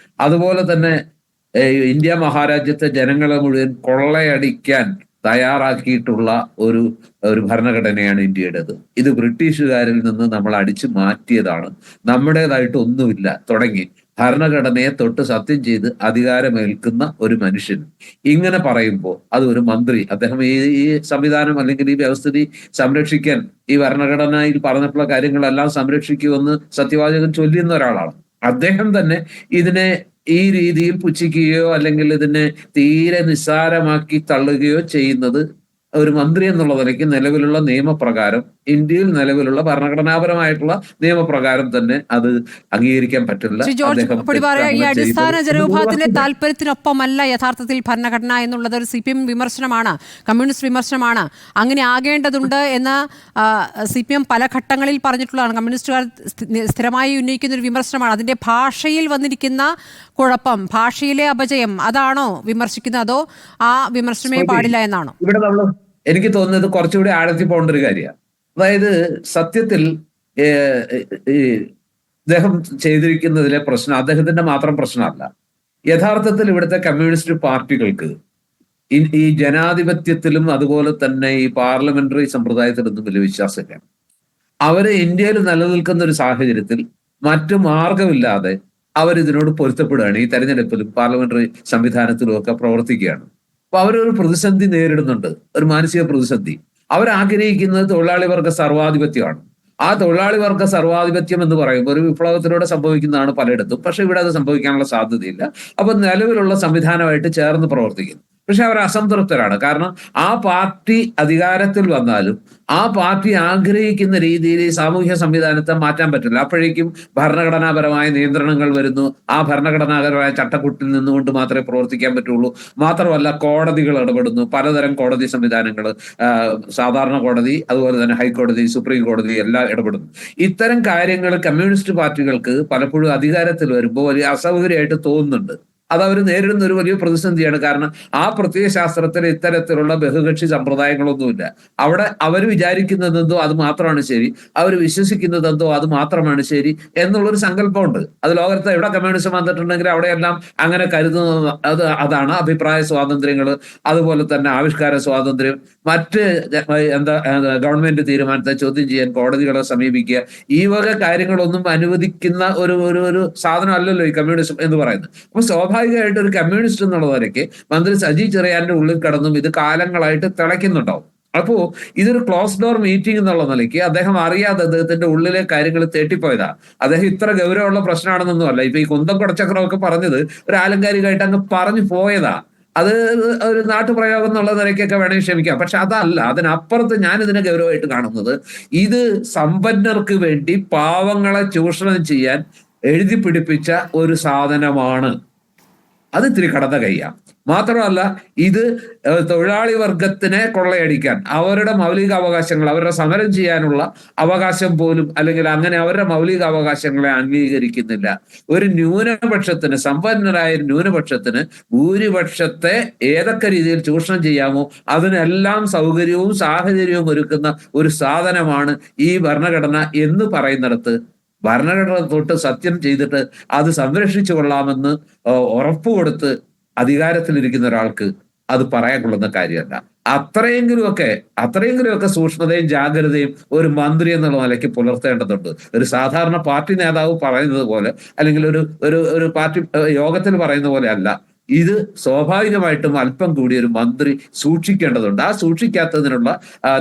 അതുപോലെ തന്നെ ഇന്ത്യ മഹാരാജ്യത്തെ ജനങ്ങളെ മുഴുവൻ കൊള്ളയടിക്കാൻ തയ്യാറാക്കിയിട്ടുള്ള ഒരു ഭരണഘടനയാണ് ഇന്ത്യയുടേത്. ഇത് ബ്രിട്ടീഷുകാരിൽ നിന്ന് നമ്മൾ അടിച്ചു മാറ്റിയതാണ്, നമ്മുടേതായിട്ട് ഒന്നുമില്ല തുടങ്ങി ഭരണഘടനയെ തൊട്ട് സത്യം ചെയ്ത് അധികാരമേൽക്കുന്ന ഒരു മനുഷ്യൻ ഇങ്ങനെ പറയുമ്പോൾ അത് ഒരു മന്ത്രി, അദ്ദേഹം ഈ സംവിധാനം അല്ലെങ്കിൽ ഈ വ്യവസ്ഥിതി സംരക്ഷിക്കാൻ ഈ ഭരണഘടനയിൽ പറഞ്ഞിട്ടുള്ള കാര്യങ്ങളെല്ലാം സംരക്ഷിക്കുമെന്ന് സത്യവാചകം ചൊല്ലുന്ന ഒരാളാണ്. അദ്ദേഹം തന്നെ ഇതിനെ ഈ രീതിയിൽ പുച്ഛിക്കുകയോ അല്ലെങ്കിൽ ഇതിനെ തീരെ നിസ്സാരമാക്കി തള്ളുകയോ ചെയ്യുന്നത് ഒരു മന്ത്രി എന്നുള്ള നിലയ്ക്ക് നിലവിലുള്ള നിയമപ്രകാരം, ഇന്ത്യയിൽ നിലവിലുള്ള ഭരണഘടനാപരമായിട്ടുള്ള നിയമപ്രകാരം തന്നെ അത് അംഗീകരിക്കാൻ പറ്റില്ല. ഈ അടിസ്ഥാന ജനവിഭാഗത്തിന്റെ താല്പര്യത്തിനൊപ്പമല്ല യഥാർത്ഥത്തിൽ ഭരണഘടന എന്നുള്ളത് ഒരു CPM വിമർശനമാണ്, കമ്മ്യൂണിസ്റ്റ് വിമർശനമാണ്. അങ്ങനെ ആകേണ്ടതുണ്ട് എന്ന് CPM പല ഘട്ടങ്ങളിൽ പറഞ്ഞിട്ടുള്ളതാണ്. കമ്മ്യൂണിസ്റ്റുകാർ സ്ഥിരമായി ഉന്നയിക്കുന്ന ഒരു വിമർശനമാണ്. അതിന്റെ ഭാഷയിൽ വന്നിരിക്കുന്ന കുഴപ്പം, ഭാഷയിലെ അപജയം, അതാണോ വിമർശിക്കുന്നത്? അതോ ആ വിമർശനമേ പാടില്ല എന്നാണോ? ഇവിടെ എനിക്ക് തോന്നുന്നത് കുറച്ചുകൂടി ആഴത്തിൽ പോകേണ്ട ഒരു കാര്യമാണ്. അതായത് സത്യത്തിൽ അദ്ദേഹം ചെയ്തിരിക്കുന്നതിലെ പ്രശ്നം അദ്ദേഹത്തിന്റെ മാത്രം പ്രശ്നമല്ല. യഥാർത്ഥത്തിൽ ഇവിടുത്തെ കമ്മ്യൂണിസ്റ്റ് പാർട്ടികൾക്ക് ഈ ജനാധിപത്യത്തിലും അതുപോലെ തന്നെ ഈ പാർലമെന്ററി സമ്പ്രദായത്തിലൊന്നും വലിയ വിശ്വാസമില്ല. അവര് ഇന്ത്യയിൽ നിലനിൽക്കുന്ന ഒരു സാഹചര്യത്തിൽ മറ്റു മാർഗമില്ലാതെ അവരിതിനോട് പൊരുത്തപ്പെടുകയാണ്. ഈ തെരഞ്ഞെടുപ്പിലും പാർലമെന്ററി സംവിധാനത്തിലും ഒക്കെ പ്രവർത്തിക്കുകയാണ്. അപ്പൊ അവരൊരു പ്രതിസന്ധി നേരിടുന്നുണ്ട്, ഒരു മാനസിക പ്രതിസന്ധി. അവരാഗ്രഹിക്കുന്നത് തൊഴിലാളി വർഗ സർവാധിപത്യമാണ്. ആ തൊഴിലാളി വർഗ സർവാധിപത്യം എന്ന് പറയുമ്പോൾ ഒരു വിപ്ലവത്തിലൂടെ സംഭവിക്കുന്നതാണ് പലയിടത്തും. പക്ഷെ ഇവിടെ അത് സംഭവിക്കാനുള്ള സാധ്യതയില്ല. അപ്പൊ നിലവിലുള്ള സംവിധാനമായിട്ട് ചേർന്ന് പ്രവർത്തിക്കുന്നു. പക്ഷെ അവർ അസംതൃപ്തരാണ്. കാരണം ആ പാർട്ടി അധികാരത്തിൽ വന്നാലും ആ പാർട്ടി ആഗ്രഹിക്കുന്ന രീതിയിൽ ഈ സാമൂഹ്യ സംവിധാനത്തെ മാറ്റാൻ പറ്റില്ല. അപ്പോഴേക്കും ഭരണഘടനാപരമായ നിയന്ത്രണങ്ങൾ വരുന്നു. ആ ഭരണഘടനാപരമായ ചട്ടക്കൂട്ടിൽ നിന്നുകൊണ്ട് മാത്രമേ പ്രവർത്തിക്കാൻ പറ്റുള്ളൂ. മാത്രമല്ല കോടതികൾ ഇടപെടുന്നു, പലതരം കോടതി സംവിധാനങ്ങൾ, സാധാരണ കോടതി, അതുപോലെ തന്നെ ഹൈക്കോടതി, സുപ്രീം കോടതി എല്ലാം ഇടപെടുന്നു. ഇത്തരം കാര്യങ്ങൾ കമ്മ്യൂണിസ്റ്റ് പാർട്ടികൾക്ക് പലപ്പോഴും അധികാരത്തിൽ വരുമ്പോൾ വലിയ അസൗകര്യമായിട്ട് തോന്നുന്നുണ്ട്. അത് അവർ നേരിടുന്ന ഒരു വലിയ പ്രതിസന്ധിയാണ്. കാരണം ആ പ്രത്യയ ശാസ്ത്രത്തിൽ ഇത്തരത്തിലുള്ള ബഹുകക്ഷി സമ്പ്രദായങ്ങളൊന്നുമില്ല. അവിടെ അവർ വിചാരിക്കുന്നതെന്തോ അത് മാത്രമാണ് ശരി, അവർ വിശ്വസിക്കുന്നതെന്തോ അത് മാത്രമാണ് ശരി എന്നുള്ളൊരു സങ്കല്പമുണ്ട്. അത് ലോകത്ത് എവിടെ കമ്മ്യൂണിസം വന്നിട്ടുണ്ടെങ്കിൽ അവിടെയെല്ലാം അങ്ങനെ കരുതുന്നത് അതാണ്. അഭിപ്രായ സ്വാതന്ത്ര്യങ്ങൾ, അതുപോലെ തന്നെ ആവിഷ്കാര സ്വാതന്ത്ര്യം, മറ്റ് ഗവൺമെന്റ് തീരുമാനത്തെ ചോദ്യം ചെയ്യാൻ കോടതികളെ സമീപിക്കുക, ഈ വക കാര്യങ്ങളൊന്നും അനുവദിക്കുന്ന ഒരു സാധനം അല്ലല്ലോ ഈ കമ്മ്യൂണിസം എന്ന് പറയുന്നത്. അപ്പൊ സ്വാഭാവികമായിട്ട് ഒരു കമ്മ്യൂണിസ്റ്റ് എന്നുള്ള നിലയ്ക്ക് മന്ത്രി സജി ചെറിയാന്റെ ഉള്ളിൽ കടന്നും ഇത് കാലങ്ങളായിട്ട് തിളയ്ക്കുന്നുണ്ടാവും. അപ്പോ ഇതൊരു ക്ലോസ് ഡോർ മീറ്റിംഗ് എന്നുള്ള നിലയ്ക്ക് അദ്ദേഹം അറിയാതെ അദ്ദേഹത്തിന്റെ ഉള്ളിലെ കാര്യങ്ങൾ തേട്ടിപ്പോയതാ. അദ്ദേഹം ഇത്ര ഗൗരവമുള്ള പ്രശ്നമാണെന്നൊന്നും അല്ല. ഇപ്പൊ ഈ കുന്തം കുടച്ചക്രമൊക്കെ പറഞ്ഞത് ഒരു ആലങ്കാരികമായിട്ട് അങ്ങ് പറഞ്ഞു പോയതാ. അത് ഒരു നാട്ടുപ്രയോഗം എന്നുള്ള നിലയ്ക്കൊക്കെ വേണമെങ്കിൽ ക്ഷമിക്കാം. പക്ഷെ അതല്ല, അതിനപ്പുറത്ത് ഞാൻ ഇതിനെ ഗൗരവമായിട്ട് കാണുന്നത്, ഇത് സമ്പന്നർക്ക് വേണ്ടി പാവങ്ങളെ ചൂഷണം ചെയ്യാൻ എഴുതി പിടിപ്പിച്ച ഒരു സാധനമാണ്. അത് ഇത്തിരി കടന്ന കയ്യാ. മാത്രമല്ല, ഇത് തൊഴിലാളി വർഗത്തിനെ കൊള്ളയടിക്കാൻ, അവരുടെ മൗലിക അവകാശങ്ങൾ, അവരുടെ സമരം ചെയ്യാനുള്ള അവകാശം പോലും, അല്ലെങ്കിൽ അങ്ങനെ അവരുടെ മൗലിക അവകാശങ്ങളെ അംഗീകരിക്കുന്നില്ല. ഒരു ന്യൂനപക്ഷത്തിന്, സമ്പന്നരായ ന്യൂനപക്ഷത്തിന് ഭൂരിപക്ഷത്തെ ഏതൊക്കെ രീതിയിൽ ചൂഷണം ചെയ്യാമോ അതിനെല്ലാം സൗകര്യവും സാഹചര്യവും ഒരുക്കുന്ന ഒരു സാധനമാണ് ഈ ഭരണഘടന എന്ന് പറയുന്നിടത്ത്, ഭരണഘടന തൊട്ട് സത്യം ചെയ്തിട്ട് അത് സംരക്ഷിച്ചു കൊള്ളാമെന്ന് ഉറപ്പുകൊടുത്ത് അധികാരത്തിലിരിക്കുന്ന ഒരാൾക്ക് അത് പറയാൻ കൊള്ളുന്ന കാര്യമല്ല. അത്രയെങ്കിലുമൊക്കെ സൂക്ഷ്മതയും ജാഗ്രതയും ഒരു മന്ത്രി എന്നുള്ള നിലയ്ക്ക് പുലർത്തേണ്ടതുണ്ട്. ഒരു സാധാരണ പാർട്ടി നേതാവ് പറയുന്നത് പോലെ, അല്ലെങ്കിൽ ഒരു പാർട്ടി യോഗത്തിൽ പറയുന്ന പോലെ അല്ല. ഇത് സ്വാഭാവികമായിട്ടും അല്പം കൂടി ഒരു മന്ത്രി സൂക്ഷിക്കേണ്ടതുണ്ട്. ആ സൂക്ഷിക്കാത്തതിനുള്ള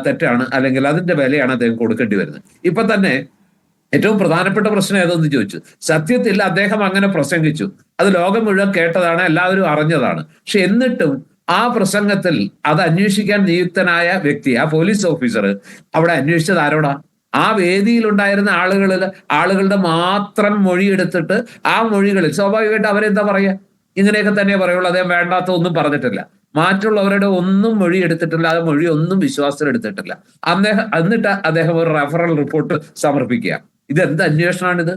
തെറ്റാണ്, അല്ലെങ്കിൽ അതിന്റെ വിലയാണ് അദ്ദേഹം കൊടുക്കേണ്ടി വരുന്നത്. ഇപ്പൊ തന്നെ ഏറ്റവും പ്രധാനപ്പെട്ട പ്രശ്നം ഏതെന്ന് ചോദിച്ചു. സത്യത്തിൽ അദ്ദേഹം അങ്ങനെ പ്രസംഗിച്ചു, അത് ലോകം മുഴുവൻ കേട്ടതാണ്, എല്ലാവരും അറിഞ്ഞതാണ്. പക്ഷെ എന്നിട്ടും ആ പ്രസംഗത്തിൽ അത് അന്വേഷിക്കാൻ നിയുക്തനായ വ്യക്തി, ആ പോലീസ് ഓഫീസർ, അവിടെ അന്വേഷിച്ചത് ആരോടാ? ആ വേദിയിലുണ്ടായിരുന്ന ആളുകളുടെ മാത്രം മൊഴിയെടുത്തിട്ട് ആ മൊഴികളിൽ സ്വാഭാവികമായിട്ട് അവരെന്താ പറയാ? ഇങ്ങനെയൊക്കെ തന്നെ പറയുള്ളൂ. അദ്ദേഹം വേണ്ടാത്ത ഒന്നും പറഞ്ഞിട്ടില്ല, മറ്റുള്ളവരുടെ ഒന്നും മൊഴി എടുത്തിട്ടില്ല, ആ മൊഴി ഒന്നും വിശ്വാസത്തിൽ എടുത്തിട്ടില്ല. എന്നിട്ട് അദ്ദേഹം ഒരു റെഫറൽ റിപ്പോർട്ട് സമർപ്പിക്കുക. ഇതെന്ത് അന്വേഷണമാണിത്?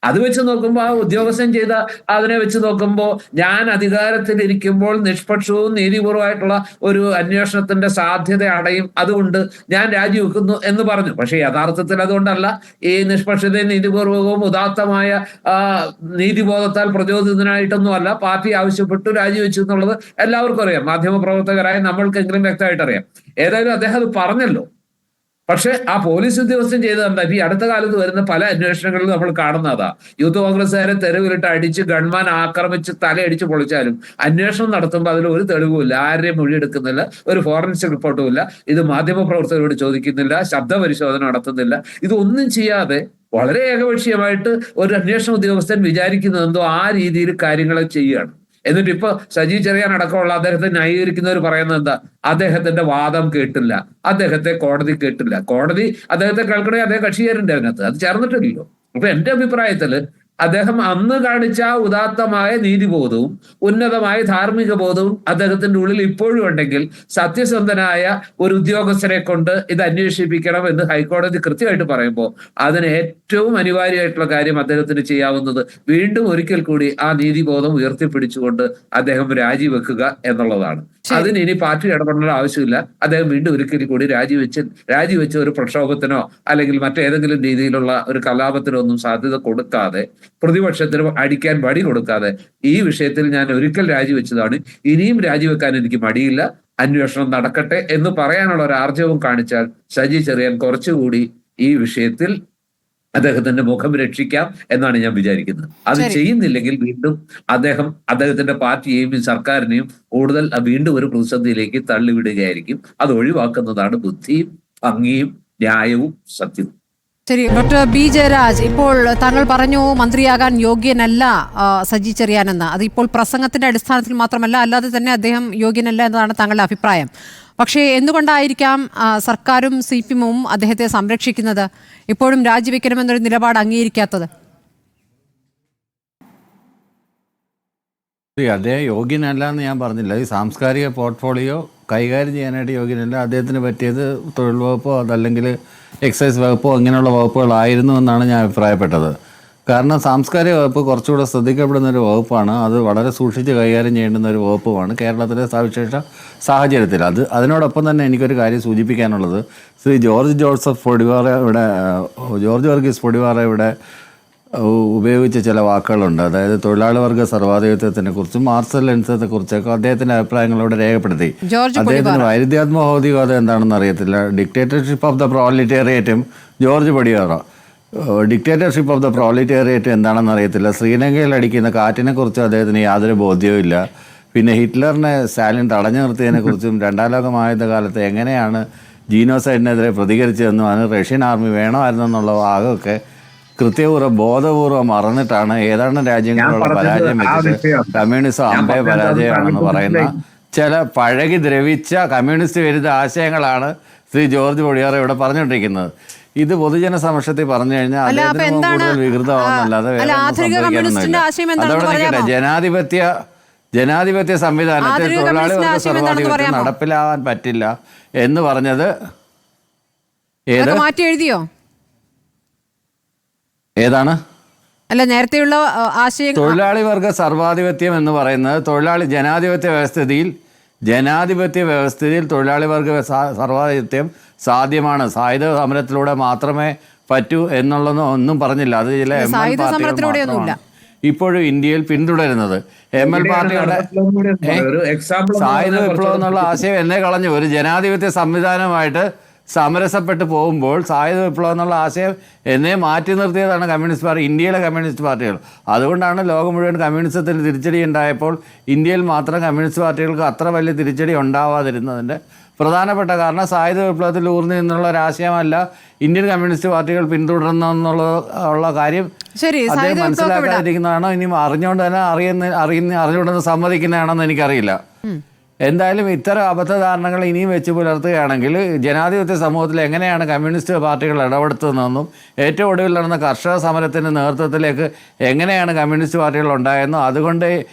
അത് വെച്ച് നോക്കുമ്പോൾ, ആ ഉദ്യോഗസ്ഥൻ ചെയ്ത അതിനെ വെച്ച് നോക്കുമ്പോൾ, ഞാൻ അധികാരത്തിലിരിക്കുമ്പോൾ നിഷ്പക്ഷവും നീതിപൂർവമായിട്ടുള്ള ഒരു അന്വേഷണത്തിന്റെ സാധ്യത അടയും, അതുകൊണ്ട് ഞാൻ രാജിവെക്കുന്നു എന്ന് പറഞ്ഞു. പക്ഷെ യഥാർത്ഥത്തിൽ അതുകൊണ്ടല്ല. ഈ നിഷ്പക്ഷതയും നീതിപൂർവകവും ഉദാത്തമായ നീതിബോധത്താൽ പ്രചോദിതനായിട്ടൊന്നുമല്ല. പാർട്ടി ആവശ്യപ്പെട്ടു, രാജിവെച്ചു എന്നുള്ളത് എല്ലാവർക്കും അറിയാം. മാധ്യമപ്രവർത്തകരായ നമ്മൾക്കെങ്കിലും വ്യക്തമായിട്ട് അറിയാം. ഏതായാലും അദ്ദേഹം അത് പറഞ്ഞല്ലോ. പക്ഷെ ആ പോലീസ് ഉദ്യോഗസ്ഥൻ ചെയ്തത് എന്താ? ഈ അടുത്ത കാലത്ത് വരുന്ന പല അന്വേഷണങ്ങളിലും നമ്മൾ കാണുന്നതാ. യൂത്ത് കോൺഗ്രസ്സുകാരെ തെരുവിലിട്ട് അടിച്ച് ഗൺമാൻ ആക്രമിച്ച് തലയടിച്ച് പൊളിച്ചാലും അന്വേഷണം നടത്തുമ്പോൾ അതിൽ ഒരു തെളിവുമില്ല, ആരുടെയും മൊഴി എടുക്കുന്നില്ല, ഒരു ഫോറൻസിക് റിപ്പോർട്ടും ഇല്ല, ഇത് മാധ്യമപ്രവർത്തകരോട് ചോദിക്കുന്നില്ല, ശബ്ദ പരിശോധന നടത്തുന്നില്ല. ഇതൊന്നും ചെയ്യാതെ വളരെ ഏകപക്ഷീയമായിട്ട് ഒരു അന്വേഷണ ഉദ്യോഗസ്ഥൻ വിചാരിക്കുന്നതെന്തോ ആ രീതിയിൽ കാര്യങ്ങളെ ചെയ്യുകയാണ്. എന്നിട്ട് ഇപ്പൊ സജി ചെറിയാൻ അടക്കമുള്ള അദ്ദേഹത്തെ ന്യായീകരിക്കുന്നവർ പറയുന്നത് എന്താ? അദ്ദേഹത്തിന്റെ വാദം കേട്ടില്ല, അദ്ദേഹത്തെ കോടതി കേട്ടില്ല. കോടതി അദ്ദേഹത്തെ കേൾക്കണേ അദ്ദേഹം കക്ഷിയേരുണ്ട് അതിനകത്ത്, അത് ചേർന്നിട്ടില്ലല്ലോ. അപ്പൊ എന്റെ അഭിപ്രായത്തില് അദ്ദേഹം അന്ന് കാണിച്ച ഉദാത്തമായ നീതിബോധവും ഉന്നതമായ ധാർമ്മിക ബോധവും അദ്ദേഹത്തിന്റെ ഉള്ളിൽ ഇപ്പോഴും ഉണ്ടെങ്കിൽ, സത്യസന്ധനായ ഒരു ഉദ്യോഗസ്ഥരെ കൊണ്ട് ഇത് അന്വേഷിപ്പിക്കണം എന്ന് ഹൈക്കോടതി കൃത്യമായിട്ട് പറയുമ്പോൾ, അതിന് ഏറ്റവും അനിവാര്യമായിട്ടുള്ള കാര്യം അദ്ദേഹത്തിന് ചെയ്യാവുന്നത് വീണ്ടും ഒരിക്കൽ കൂടി ആ നീതിബോധം ഉയർത്തിപ്പിടിച്ചുകൊണ്ട് അദ്ദേഹം രാജിവെക്കുക എന്നുള്ളതാണ്. അതിന് ഇനി പാർട്ടി ഇടപെടേണ്ട ആവശ്യമില്ല. അദ്ദേഹം വീണ്ടും ഒരിക്കൽ കൂടി രാജിവെച്ച് ഒരു പ്രക്ഷോഭത്തിനോ അല്ലെങ്കിൽ മറ്റേതെങ്കിലും രീതിയിലുള്ള ഒരു കലാപത്തിനോ ഒന്നും സാധ്യത കൊടുക്കാതെ, പ്രതിപക്ഷത്തിന് അടിക്കാൻ വടി കൊടുക്കാതെ, ഈ വിഷയത്തിൽ ഞാൻ ഒരിക്കൽ രാജിവെച്ചതാണ്, ഇനിയും രാജിവെക്കാൻ എനിക്ക് മടിയില്ല, അന്വേഷണം നടക്കട്ടെ എന്ന് പറയാനുള്ള ഒരു ആർജവം കാണിച്ചാൽ സജി ചെറിയാൻ കുറച്ചുകൂടി ഈ വിഷയത്തിൽ അദ്ദേഹത്തിന്റെ മുഖം രക്ഷിക്കാം എന്നാണ് ഞാൻ വിചാരിക്കുന്നത്. അത് ചെയ്യുന്നില്ലെങ്കിൽ വീണ്ടും അദ്ദേഹത്തിന്റെ പാർട്ടിയെയും സർക്കാരിനെയും കൂടുതൽ വീണ്ടും ഒരു പ്രതിസന്ധിയിലേക്ക് തള്ളിവിടുകയായിരിക്കും. അത് ഒഴിവാക്കുന്നതാണ് ബുദ്ധിയും ഭംഗിയും ന്യായവും സത്യവും. ശരി, ഡോക്ടർ ബി ജയരാജ്, ഇപ്പോൾ താങ്കൾ പറഞ്ഞു മന്ത്രിയാകാൻ യോഗ്യനല്ല സജി ചെറിയാനെന്ന്. അത് ഇപ്പോൾ പ്രസംഗത്തിന്റെ അടിസ്ഥാനത്തിൽ മാത്രമല്ല, അല്ലാതെ തന്നെ അദ്ദേഹം യോഗ്യനല്ല എന്നതാണ് താങ്കളുടെ അഭിപ്രായം. പക്ഷേ എന്തുകൊണ്ടായിരിക്കാം സർക്കാരും CPM-ഉം അദ്ദേഹത്തെ സംരക്ഷിക്കുന്നത്, ഇപ്പോഴും രാജിവെക്കണമെന്നൊരു നിലപാട് അംഗീകരിക്കാത്തത്? അദ്ദേഹം യോഗ്യനല്ല എന്ന് ഞാൻ പറഞ്ഞില്ല. ഈ സാംസ്കാരിക പോർട്ട്ഫോളിയോ കൈകാര്യം ചെയ്യാനായിട്ട് യോഗ്യനല്ല. അദ്ദേഹത്തിന് പറ്റിയത് തൊഴിൽ വകുപ്പോ അതല്ലെങ്കിൽ എക്സൈസ് വകുപ്പോ അങ്ങനെയുള്ള വകുപ്പുകളായിരുന്നു എന്നാണ് ഞാൻ അഭിപ്രായപ്പെട്ടത്. കാരണം സാംസ്കാരിക വകുപ്പ് കുറച്ചുകൂടെ ശ്രദ്ധിക്കപ്പെടുന്ന ഒരു വകുപ്പാണ്. അത് വളരെ സൂക്ഷിച്ച് കൈകാര്യം ചെയ്യേണ്ടുന്ന ഒരു വകുപ്പുമാണ് കേരളത്തിലെ സവിശേഷ സാഹചര്യത്തിൽ. അതിനോടൊപ്പം തന്നെ എനിക്കൊരു കാര്യം സൂചിപ്പിക്കാനുള്ളത്, ശ്രീ ജോർജ് വർഗീസ് പൊടിവാറ ഇവിടെ ഉപയോഗിച്ച ചില വാക്കുകളുണ്ട്. അതായത് തൊഴിലാളി വർഗ സർവാധിപത്യത്തിനെ കുറിച്ചും മാർസൽ കുറിച്ചൊക്കെ അദ്ദേഹത്തിന്റെ അഭിപ്രായങ്ങൾ ഇവിടെ രേഖപ്പെടുത്തി. അദ്ദേഹത്തിന് വൈരുദ്ധ്യാത്മക ഭൗതികവാദം എന്താണെന്ന് അറിയത്തില്ല. ഡിക്റ്റേറ്റർഷിപ്പ് ഓഫ് ദ പ്രോലിറ്റേറിയറ്റും George Podivara dictatorship of the proletariat എന്താണെന്ന് അറിയത്തില്ല. ശ്രീലങ്കയിൽ അടിക്കുന്ന കാറ്റിനെ കുറിച്ചും അദ്ദേഹത്തിന് യാതൊരു ബോധ്യവും ഇല്ല. പിന്നെ ഹിറ്റ്ലറിനെ സ്റ്റാലിൻ തടഞ്ഞു നിർത്തിയതിനെ കുറിച്ചും രണ്ടാം ലോകമഹായുദ്ധകാലത്ത് എങ്ങനെയാണ് ജീനോസൈഡിനെതിരെ പ്രതികരിച്ചതെന്നും അതിന് റഷ്യൻ ആർമി വേണമായിരുന്നെന്നുള്ള ഭാഗമൊക്കെ ബോധപൂർവ്വം മറന്നിട്ടാണ് ഏതാണ്ട് രാജ്യങ്ങളുള്ള പരാജയം വെച്ചിട്ട് കമ്മ്യൂണിസം അമ്പേ പരാജയമാണെന്ന് പറയുന്ന ചില പഴകി ദ്രവിച്ച കമ്മ്യൂണിസ്റ്റ് വിരുദ്ധ ആശയങ്ങളാണ് ശ്രീ ജോർജ് പൊടിയാർ ഇവിടെ പറഞ്ഞുകൊണ്ടിരിക്കുന്നത്. ഇത് പൊതുജന സമക്ഷത്തിൽ പറഞ്ഞു കഴിഞ്ഞാൽ അദ്ദേഹത്തിന് കൂടുതൽ വികൃതമാവുന്നല്ലാതെ വേറെ ഒന്നും സംഭവിക്കാനൊന്നുമില്ല. അതോടെ നിൽക്കട്ടെ, ജനാധിപത്യ സംവിധാനത്തിൽ തൊഴിലാളി വർഗ സർവാധിപത്യം നടപ്പിലാവാൻ പറ്റില്ല എന്ന് പറഞ്ഞത് മാറ്റി എഴുതിയോ? ഏതാണ്? അല്ല, നേരത്തെയുള്ള ആശയം തൊഴിലാളി വർഗ സർവാധിപത്യം എന്ന് പറയുന്നത് ജനാധിപത്യ വ്യവസ്ഥിതിയിൽ തൊഴിലാളി വർഗ സർവാധിപത്യം സാധ്യമാണ്. സായുധ സമരത്തിലൂടെ മാത്രമേ പറ്റൂ എന്നുള്ളതൊന്നും ഒന്നും പറഞ്ഞില്ല. അത് ചില ML ഇപ്പോഴും ഇന്ത്യയിൽ പിന്തുടരുന്നത്. ML പാർട്ടിയുടെ സായുധ വിപ്ലവം എന്നുള്ള ആശയം എന്നെ കളഞ്ഞു. ഒരു ജനാധിപത്യ സംവിധാനമായിട്ട് സമരസപ്പെട്ട് പോകുമ്പോൾ സായുധ വിപ്ലവം എന്നുള്ള ആശയം എന്നെ മാറ്റി നിർത്തിയതാണ് കമ്മ്യൂണിസ്റ്റ് പാർട്ടി, ഇന്ത്യയിലെ കമ്മ്യൂണിസ്റ്റ് പാർട്ടികൾ. അതുകൊണ്ടാണ് ലോകം മുഴുവൻ കമ്മ്യൂണിസത്തിന് തിരിച്ചടി ഉണ്ടായപ്പോൾ ഇന്ത്യയിൽ മാത്രം കമ്മ്യൂണിസ്റ്റ് പാർട്ടികൾക്ക് അത്ര വലിയ തിരിച്ചടി ഉണ്ടാവാതിരുന്നതിൻ്റെ പ്രധാനപ്പെട്ട കാരണം സായുധ വിപ്ലവത്തിൽ ഊർന്നു നിന്നുള്ള ഒരാശയമല്ല ഇന്ത്യൻ കമ്മ്യൂണിസ്റ്റ് പാർട്ടികൾ പിന്തുടരുന്നുള്ള കാര്യം അദ്ദേഹം മനസ്സിലാക്കാതിരിക്കുന്നതാണോ ഇനി അറിഞ്ഞുകൊണ്ട് തന്നെ അറിഞ്ഞുകൊണ്ടെന്ന് സമ്മതിക്കുന്നതാണെന്ന് എനിക്കറിയില്ല. എന്തായാലും ഇത്തരം അബദ്ധധാരണകൾ ഇനിയും വെച്ച് പുലർത്തുകയാണെങ്കിൽ ജനാധിപത്യ സമൂഹത്തിൽ എങ്ങനെയാണ് കമ്മ്യൂണിസ്റ്റ് പാർട്ടികൾ ഇടപെടുത്തുന്നതെന്നും ഏറ്റവും ഒടുവിൽ നടന്ന കർഷക സമരത്തിൻ്റെ നേതൃത്വത്തിലേക്ക് എങ്ങനെയാണ് കമ്മ്യൂണിസ്റ്റ് പാർട്ടികൾ ഉണ്ടായെന്നോ അതുകൊണ്ട്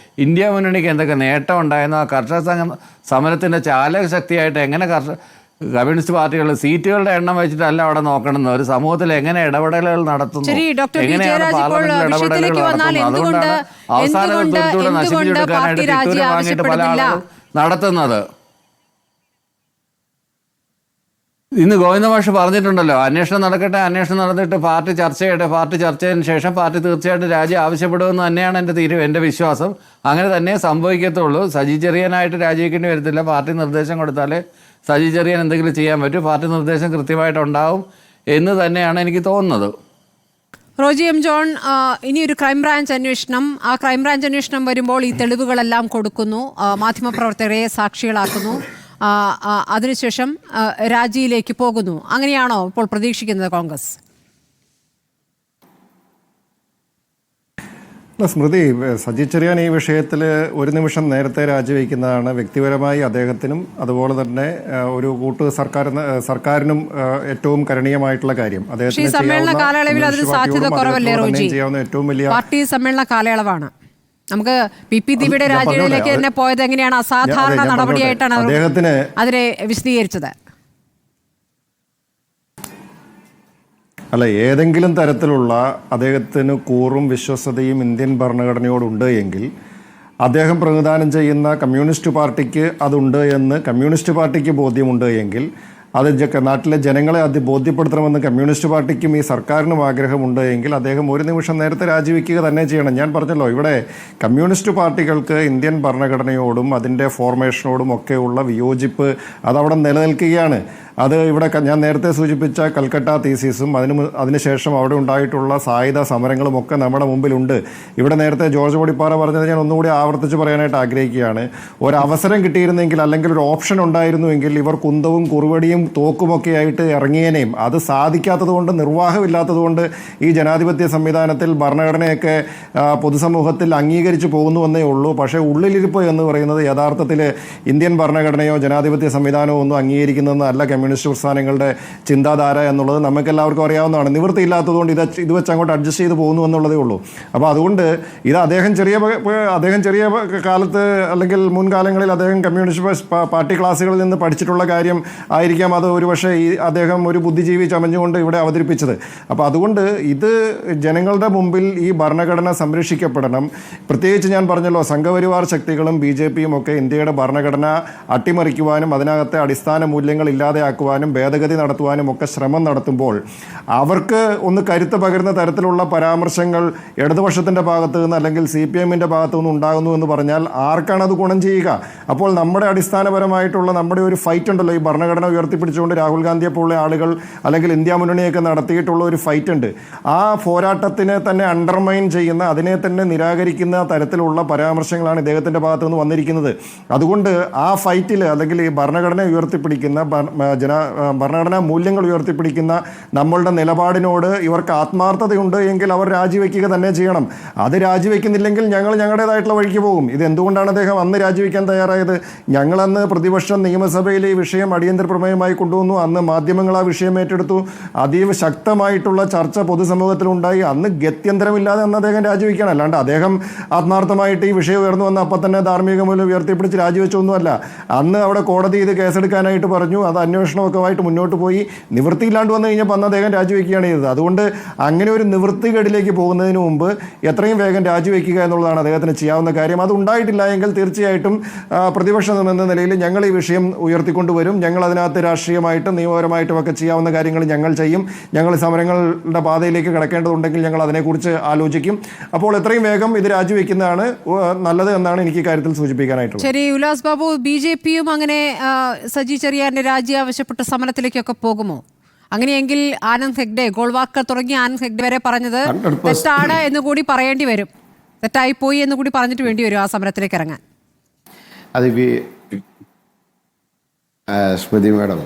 ഇന്ത്യ മുന്നണിക്ക് എന്തൊക്കെ നേട്ടം ഉണ്ടായെന്നോ ആ കർഷക സമരത്തിൻ്റെ ചാലക ശക്തിയായിട്ട് എങ്ങനെ കമ്മ്യൂണിസ്റ്റ് പാർട്ടികൾ സീറ്റുകളുടെ എണ്ണം വെച്ചിട്ടല്ല അവിടെ നോക്കണമെന്ന്, ഒരു സമൂഹത്തിൽ എങ്ങനെ ഇടപെടലുകൾ നടത്തുന്നു, എങ്ങനെയാണ് പാർലമെന്റിൽ ഇടപെടലുകൾ നടത്തുന്നത്. അതുകൊണ്ടാണ് അവസാന നേതൃത്വത്തോടെ നശിപ്പിച്ചെടുക്കാനായിട്ട് തിട്ടൂര് വാങ്ങിയിട്ട് പല ആളുകളും നടത്തുന്നത്. ഇന്ന് ഗോവിന്ദ മാഷ് പറഞ്ഞിട്ടുണ്ടല്ലോ, അന്വേഷണം നടക്കട്ടെ, അന്വേഷണം നടന്നിട്ട് പാർട്ടി ചർച്ച ചെയ്യട്ടെ, പാർട്ടി ചർച്ച ചെയ്തതിന് ശേഷം പാർട്ടി തീർച്ചയായിട്ടും രാജി ആവശ്യപ്പെടുമെന്ന് തന്നെയാണ് എൻ്റെ വിശ്വാസം. അങ്ങനെ തന്നെ സംഭവിക്കത്തുള്ളൂ. സജി ചെറിയാനായിട്ട് രാജിവെക്കേണ്ടി വരത്തില്ല. പാർട്ടി നിർദ്ദേശം കൊടുത്താലേ സജി ചെറിയാൻ എന്തെങ്കിലും ചെയ്യാൻ പറ്റൂ. പാർട്ടി നിർദ്ദേശം കൃത്യമായിട്ടുണ്ടാവും എന്ന് തന്നെയാണ് എനിക്ക് തോന്നുന്നത്. റോജി എം ജോൺ, ഇനി ഒരു ക്രൈംബ്രാഞ്ച് അന്വേഷണം, ആ ക്രൈംബ്രാഞ്ച് അന്വേഷണം വരുമ്പോൾ ഈ തെളിവുകളെല്ലാം കൊടുക്കുന്നു, മാധ്യമപ്രവർത്തകരെ സാക്ഷികളാക്കുന്നു, അതിനുശേഷം രാജിയിലേക്ക് പോകുന്നു. അങ്ങനെയാണോ ഇപ്പോൾ പ്രതീക്ഷിക്കുന്നത് കോൺഗ്രസ്? സ്മൃതി, സജി ചെറിയാൻ ഈ വിഷയത്തിൽ ഒരു നിമിഷം നേരത്തെ രാജിവെക്കുന്നതാണ് വ്യക്തിപരമായി അദ്ദേഹത്തിനും അതുപോലെ തന്നെ ഒരു കൂട്ട് സർക്കാരിനും ഏറ്റവും കരണീയമായിട്ടുള്ള കാര്യം. അദ്ദേഹത്തിന് സമ്മേളന കാലയളവിൽ അതിന് സാധ്യത കുറവല്ലേ റോജി? ഏറ്റവും വലിയ പാർട്ടി സമ്മേളന കാലയളവാണ്. നമുക്ക് PP ദിവ്യയുടെ രാജിയിലേക്ക് തന്നെ പോയത് എങ്ങനെയാണ് അസാധാരണ നടപടിയായിട്ടാണ് അദ്ദേഹത്തിന് അതിനെ വിശദീകരിച്ചത്. അല്ല, ഏതെങ്കിലും തരത്തിലുള്ള അദ്ദേഹത്തിന് കൂറും വിശ്വസ്തതയും ഇന്ത്യൻ ഭരണഘടനയോടുണ്ട് എങ്കിൽ അദ്ദേഹം പ്രതിനിധാനം ചെയ്യുന്ന കമ്മ്യൂണിസ്റ്റ് പാർട്ടിക്ക് അതുണ്ട് എന്ന് കമ്മ്യൂണിസ്റ്റ് പാർട്ടിക്ക് ബോധ്യമുണ്ട് എങ്കിൽ അത് നാട്ടിലെ ജനങ്ങളെ അത് ബോധ്യപ്പെടുത്തണമെന്ന് കമ്മ്യൂണിസ്റ്റ് പാർട്ടിക്കും ഈ സർക്കാരിനും ആഗ്രഹമുണ്ട് എങ്കിൽ അദ്ദേഹം ഒരു നിമിഷം നേരത്തെ രാജിവെക്കുക തന്നെ ചെയ്യണം. ഞാൻ പറഞ്ഞല്ലോ, ഇവിടെ കമ്മ്യൂണിസ്റ്റ് പാർട്ടികൾക്ക് ഇന്ത്യൻ ഭരണഘടനയോടും അതിൻ്റെ ഫോർമേഷനോടും ഒക്കെയുള്ള വിയോജിപ്പ് അതവിടെ നിലനിൽക്കുകയാണ്. അത് ഇവിടെ ഞാൻ നേരത്തെ സൂചിപ്പിച്ച കൽക്കട്ട തീസിസും അതിനുശേഷം അവിടെ ഉണ്ടായിട്ടുള്ള സായുധ സമരങ്ങളും ഒക്കെ നമ്മുടെ മുമ്പിലുണ്ട്. ഇവിടെ നേരത്തെ ജോർജ് പൊടിപ്പാറ പറഞ്ഞത് ഞാൻ ഒന്നുകൂടി ആവർത്തിച്ച് പറയാനായിട്ട് ആഗ്രഹിക്കുകയാണ്. ഒരവസരം കിട്ടിയിരുന്നെങ്കിൽ, അല്ലെങ്കിൽ ഒരു ഓപ്ഷൻ ഉണ്ടായിരുന്നുവെങ്കിൽ ഇവർ കുന്തവും കുറുവടിയും തോക്കുമൊക്കെ ആയിട്ട് ഇറങ്ങിയേനെയും. അത് സാധിക്കാത്തത് കൊണ്ട്, നിർവാഹമില്ലാത്തതുകൊണ്ട് ഈ ജനാധിപത്യ സംവിധാനത്തിൽ ഭരണഘടനയൊക്കെ പൊതുസമൂഹത്തിൽ അംഗീകരിച്ചു പോകുന്നുവെന്നേ ഉള്ളൂ. പക്ഷേ ഉള്ളിലിരിപ്പ് എന്ന് പറയുന്നത് യഥാർത്ഥത്തിൽ ഇന്ത്യൻ ഭരണഘടനയോ ജനാധിപത്യ സംവിധാനമോ ഒന്നും അംഗീകരിക്കുന്നതെന്നല്ല കമ്മ്യൂണിസ്റ്റ് പ്രസ്ഥാനങ്ങളുടെ ചിന്താധാര എന്നുള്ളത് നമുക്കെല്ലാവർക്കും അറിയാവുന്നതാണ്. നിവൃത്തിയില്ലാത്തതുകൊണ്ട് ഇത് വെച്ച് അങ്ങോട്ട് അഡ്ജസ്റ്റ് ചെയ്ത് പോകുന്നു എന്നുള്ളതേ ഉള്ളൂ. അപ്പോൾ അതുകൊണ്ട് ഇത് അദ്ദേഹം ചെറിയ കാലത്ത് അല്ലെങ്കിൽ മുൻകാലങ്ങളിൽ അദ്ദേഹം കമ്മ്യൂണിസ്റ്റ് പാർട്ടി ക്ലാസ്സുകളിൽ നിന്ന് പഠിച്ചിട്ടുള്ള കാര്യം ആയിരിക്കാം അത് ഒരുപക്ഷെ അദ്ദേഹം ഒരു ബുദ്ധിജീവി ചമഞ്ഞുകൊണ്ട് ഇവിടെ അവതരിപ്പിച്ചത്. അപ്പോൾ അതുകൊണ്ട് ഇത് ജനങ്ങളുടെ മുമ്പിൽ ഈ ഭരണഘടന സംരക്ഷിക്കപ്പെടണം. പ്രത്യേകിച്ച് ഞാൻ പറഞ്ഞല്ലോ, സംഘപരിവാർ ശക്തികളും BJPയും ഒക്കെ ഇന്ത്യയുടെ ഭരണഘടന അട്ടിമറിക്കുവാനും അതിനകത്തെ അടിസ്ഥാന മൂല്യങ്ങൾ ഇല്ലാതെയാക്കുവാനും ഭേദഗതി നടത്തുവാനും ഒക്കെ ശ്രമം നടത്തുമ്പോൾ അവർക്ക് ഒന്ന് കരുത്ത് പകരുന്ന തരത്തിലുള്ള പരാമർശങ്ങൾ ഇടതുപക്ഷത്തിൻ്റെ ഭാഗത്തു നിന്ന് അല്ലെങ്കിൽ CPMൻ്റെ ഭാഗത്തു നിന്ന് ഉണ്ടാകുന്നു എന്ന് പറഞ്ഞാൽ ആർക്കാണ് അത് ഗുണം ചെയ്യുക? അപ്പോൾ നമ്മുടെ അടിസ്ഥാനപരമായിട്ടുള്ള നമ്മുടെ ഒരു ഫൈറ്റ് ഉണ്ടല്ലോ, ഈ ഭരണഘടന ഉയർത്തിപ്പിടിച്ചുകൊണ്ട് രാഹുൽ ഗാന്ധിയെ പോലുള്ള ആളുകൾ അല്ലെങ്കിൽ ഇന്ത്യ മുന്നണിയൊക്കെ നടത്തിയിട്ടുള്ള ഒരു ഫൈറ്റ് ഉണ്ട്. ആ പോരാട്ടത്തിനെ തന്നെ അണ്ടർമൈൻ ചെയ്യുന്ന, അതിനെ തന്നെ നിരാകരിക്കുന്ന തരത്തിലുള്ള പരാമർശങ്ങളാണ് ഇദ്ദേഹത്തിൻ്റെ ഭാഗത്തു നിന്ന് വന്നിരിക്കുന്നത്. അതുകൊണ്ട് ആ ഫൈറ്റിൽ അല്ലെങ്കിൽ ഈ ഭരണഘടന ഉയർത്തിപ്പിടിക്കുന്ന ഭരണഘടനാ മൂല്യങ്ങൾ ഉയർത്തിപ്പിടിക്കുന്ന നമ്മളുടെ നിലപാടിനോട് ഇവർക്ക് ആത്മാർത്ഥതയുണ്ട് എങ്കിൽ അവർ രാജിവെക്കുക തന്നെ ചെയ്യണം. അത് രാജിവെക്കുന്നില്ലെങ്കിൽ ഞങ്ങൾ ഞങ്ങളുടേതായിട്ടുള്ള വഴിക്ക് പോകും. ഇത് എന്തുകൊണ്ടാണ് അദ്ദേഹം അന്ന് രാജിവെക്കാൻ തയ്യാറായത്? ഞങ്ങളന്ന് പ്രതിപക്ഷം നിയമസഭയിൽ ഈ വിഷയം അടിയന്തര പ്രമേയമായി കൊണ്ടുവന്നു. അന്ന് മാധ്യമങ്ങൾ ആ വിഷയം ഏറ്റെടുത്തു. അതീവ ശക്തമായിട്ടുള്ള ചർച്ച പൊതുസമൂഹത്തിലുണ്ടായി. അന്ന് ഗത്യന്തരമില്ലാതെ അന്ന് അദ്ദേഹം രാജിവെക്കുകയാണ്. അല്ലാണ്ട് അദ്ദേഹം ആത്മാർത്ഥമായിട്ട് ഈ വിഷയം ഉയർന്നു വന്ന അപ്പം തന്നെ ധാർമ്മിക മൂല്യം ഉയർത്തിപ്പിടിച്ച് രാജിവെച്ചൊന്നുമല്ല. അന്ന് അവിടെ കോടതി ഇത് കേസെടുക്കാനായിട്ട് പറഞ്ഞു. അത് അന്വേഷണമൊക്കെ ആയിട്ട് മുന്നോട്ട് പോയി. നിവൃത്തിയില്ലാണ്ട് വന്നു കഴിഞ്ഞപ്പോൾ അന്ന് അദ്ദേഹം രാജിവെക്കുകയാണ് ചെയ്തത്. അതുകൊണ്ട് അങ്ങനെ ഒരു നിവൃത്തികേടിലേക്ക് പോകുന്നതിന് മുമ്പ് എത്രയും വേഗം രാജിവെക്കുക എന്നുള്ളതാണ് അദ്ദേഹത്തിന് ചെയ്യാവുന്ന കാര്യം. അത് ഉണ്ടായിട്ടില്ല എങ്കിൽ തീർച്ചയായിട്ടും പ്രതിപക്ഷം എന്ന നിലയിൽ ഞങ്ങൾ ഈ വിഷയം ഉയർത്തിക്കൊണ്ടുവരും. ഞങ്ങൾ അതിനകത്ത് രാഷ്ട്രീയമായിട്ടും നിയമപരമായിട്ടും ഒക്കെ ചെയ്യാവുന്ന കാര്യങ്ങൾ ഞങ്ങൾ ചെയ്യും. ഞങ്ങൾ സമരങ്ങളുടെ പാതയിലേക്ക് കിടക്കേണ്ടതുണ്ടെങ്കിൽ ഞങ്ങൾ അതിനെക്കുറിച്ച് ആലോചിക്കും. അപ്പോൾ എത്രയും വേഗം ഇത് രാജിവെക്കുന്നതാണ് നല്ലത് എന്നാണ് എനിക്ക് കാര്യത്തിൽ സൂചിപ്പിക്കാനായിട്ടുള്ളത്. ശരി, ഉല്ലാസ് ബാബു, BJPയും അങ്ങനെ സജി ചെറിയാന്റെ രാജി ആവശ്യപ്പെട്ട സമരത്തിലേക്കൊക്കെ പോകുമോ? അങ്ങനെയെങ്കിൽ ആനന്ദ് ഹെഗ്ഡെ, ഗോൾവാക്കർ തുടങ്ങിയ ആനന്ദ് ഹെഗ്ഡെ വരെ പറഞ്ഞത് തെറ്റാണ് എന്ന് കൂടി പറയേണ്ടി വരും. തെറ്റായി പോയി എന്ന് കൂടി പറഞ്ഞിട്ട് വേണ്ടി വരും ആ സമരത്തിലേക്ക് ഇറങ്ങാൻ. അത് സ്മൃതി മാഡം,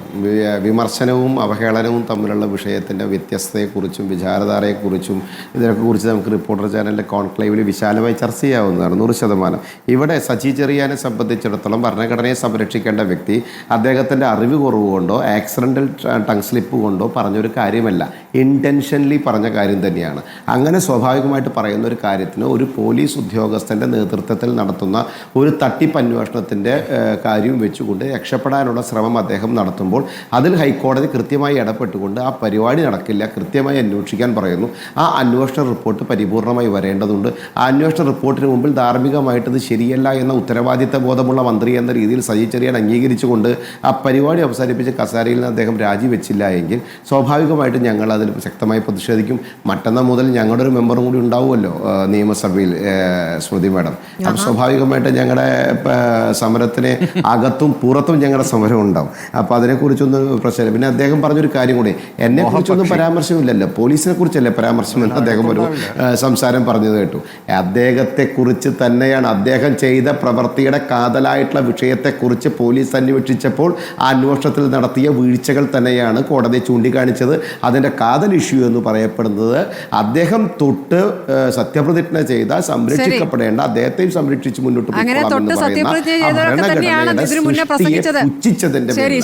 വിമർശനവും അവഹേളനവും തമ്മിലുള്ള വിഷയത്തിൻ്റെ വ്യത്യസ്തതയെക്കുറിച്ചും വിചാരധാരയെക്കുറിച്ചും ഇതിനെക്കുറിച്ച് നമുക്ക് റിപ്പോർട്ടർ ചാനലിൻ്റെ കോൺക്ലേവിൽ വിശാലമായി ചർച്ച ചെയ്യാവുന്നതാണ് 100%. ഇവിടെ സജി ചെറിയാനെ സംബന്ധിച്ചിടത്തോളം ഭരണഘടനയെ സംരക്ഷിക്കേണ്ട വ്യക്തി അദ്ദേഹത്തിൻ്റെ അറിവ് കുറവ് കൊണ്ടോ ആക്സിഡൻ്റൽ ടങ് സ്ലിപ്പ് കൊണ്ടോ പറഞ്ഞൊരു കാര്യമല്ല, ഇൻറ്റൻഷനലി പറഞ്ഞ കാര്യം തന്നെയാണ്. അങ്ങനെ സ്വാഭാവികമായിട്ട് പറയുന്ന ഒരു കാര്യത്തിന് ഒരു പോലീസ് ഉദ്യോഗസ്ഥൻ്റെ നേതൃത്വത്തിൽ നടത്തുന്ന ഒരു തട്ടിപ്പ് അന്വേഷണത്തിൻ്റെ കാര്യവും വെച്ചുകൊണ്ട് രക്ഷപ്പെടാനുള്ള ശ്രമം അദ്ദേഹം നടത്തുമ്പോൾ അതിൽ ഹൈക്കോടതി കൃത്യമായി ഇടപെട്ടുകൊണ്ട് ആ പരിപാടി നടക്കില്ല, കൃത്യമായി അന്വേഷിക്കാൻ പറയുന്നു. ആ അന്വേഷണ റിപ്പോർട്ട് പരിപൂർണമായി വരേണ്ടതുണ്ട്. ആ അന്വേഷണ റിപ്പോർട്ടിന് മുമ്പിൽ ധാർമ്മികമായിട്ട് ഇത് ശരിയല്ല എന്ന ഉത്തരവാദിത്ത ബോധമുള്ള മന്ത്രി എന്ന രീതിയിൽ സജി ചെറിയാൻ അംഗീകരിച്ചുകൊണ്ട് ആ പരിപാടി അവസാനിപ്പിച്ച് കസാരയിൽ നിന്ന് അദ്ദേഹം രാജിവെച്ചില്ല എങ്കിൽ സ്വാഭാവികമായിട്ടും ഞങ്ങൾ അതിൽ ശക്തമായി പ്രതിഷേധിക്കും. മറ്റന്നാൾ മുതൽ ഞങ്ങളുടെ ഒരു മെമ്പറും കൂടി ഉണ്ടാവുമല്ലോ നിയമസഭയിൽ, സ്മൃതി മാഡം. അപ്പം സ്വാഭാവികമായിട്ട് ഞങ്ങളുടെ സമരത്തിന് അകത്തും പുറത്തും ഞങ്ങളുടെ സമരം ഉണ്ടാവും. അപ്പോൾ അതിനെക്കുറിച്ചൊന്നും പ്രശ്നമില്ല. പിന്നെ അദ്ദേഹം പറഞ്ഞൊരു കാര്യം കൂടി, എന്നെക്കുറിച്ചൊന്നും പരാമർശമില്ലല്ലോ, പോലീസിനെ കുറിച്ചല്ലേ പരാമർശം എന്ന് അദ്ദേഹം ഒരു സംസാരം പറഞ്ഞത് കേട്ടു. അദ്ദേഹത്തെക്കുറിച്ച് തന്നെയാണ്, അദ്ദേഹം ചെയ്ത പ്രവൃത്തിയുടെ കാതലായിട്ടുള്ള വിഷയത്തെക്കുറിച്ച് പോലീസ് അന്വേഷിച്ചപ്പോൾ ആ അന്വേഷണത്തിൽ നടത്തിയ വീഴ്ചകൾ തന്നെയാണ് കോടതി ചൂണ്ടിക്കാണിച്ചത്. അതിൻ്റെ കാതൽ ഇഷ്യൂ എന്ന് പറയപ്പെടുന്നത് അദ്ദേഹം തൊട്ട് സത്യപ്രതിജ്ഞ ചെയ്ത സംരക്ഷിക്കപ്പെടേണ്ട, അദ്ദേഹത്തെയും സംരക്ഷിച്ച് മുന്നോട്ട്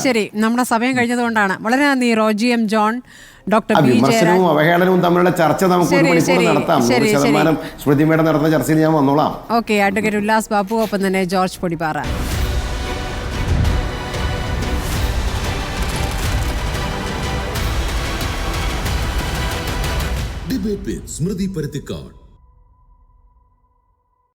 ശരി, നമ്മുടെ സമയം കഴിഞ്ഞതുകൊണ്ടാണ്. വളരെ നന്ദി റോജി എം ജോൺ, ഡോക്ടർ വിമർശനവും അവഹേളനവും തമ്മിലുള്ള ചർച്ച നമുക്ക് നടത്താം. 100% സ്മൃതി മേഡം നടത്തുന്ന ചർച്ചയിൽ ഞാൻ വന്നോളാം. ഓക്കെ, അഡ്വക്കേറ്റ് ഉല്ലാസ് ബാബു, ഒപ്പം തന്നെ ജോർജ് പൊടിപ്പാറ. ഡിബേറ്റ് വിത്ത് സ്മൃതി പരുത്തിക്കാട്.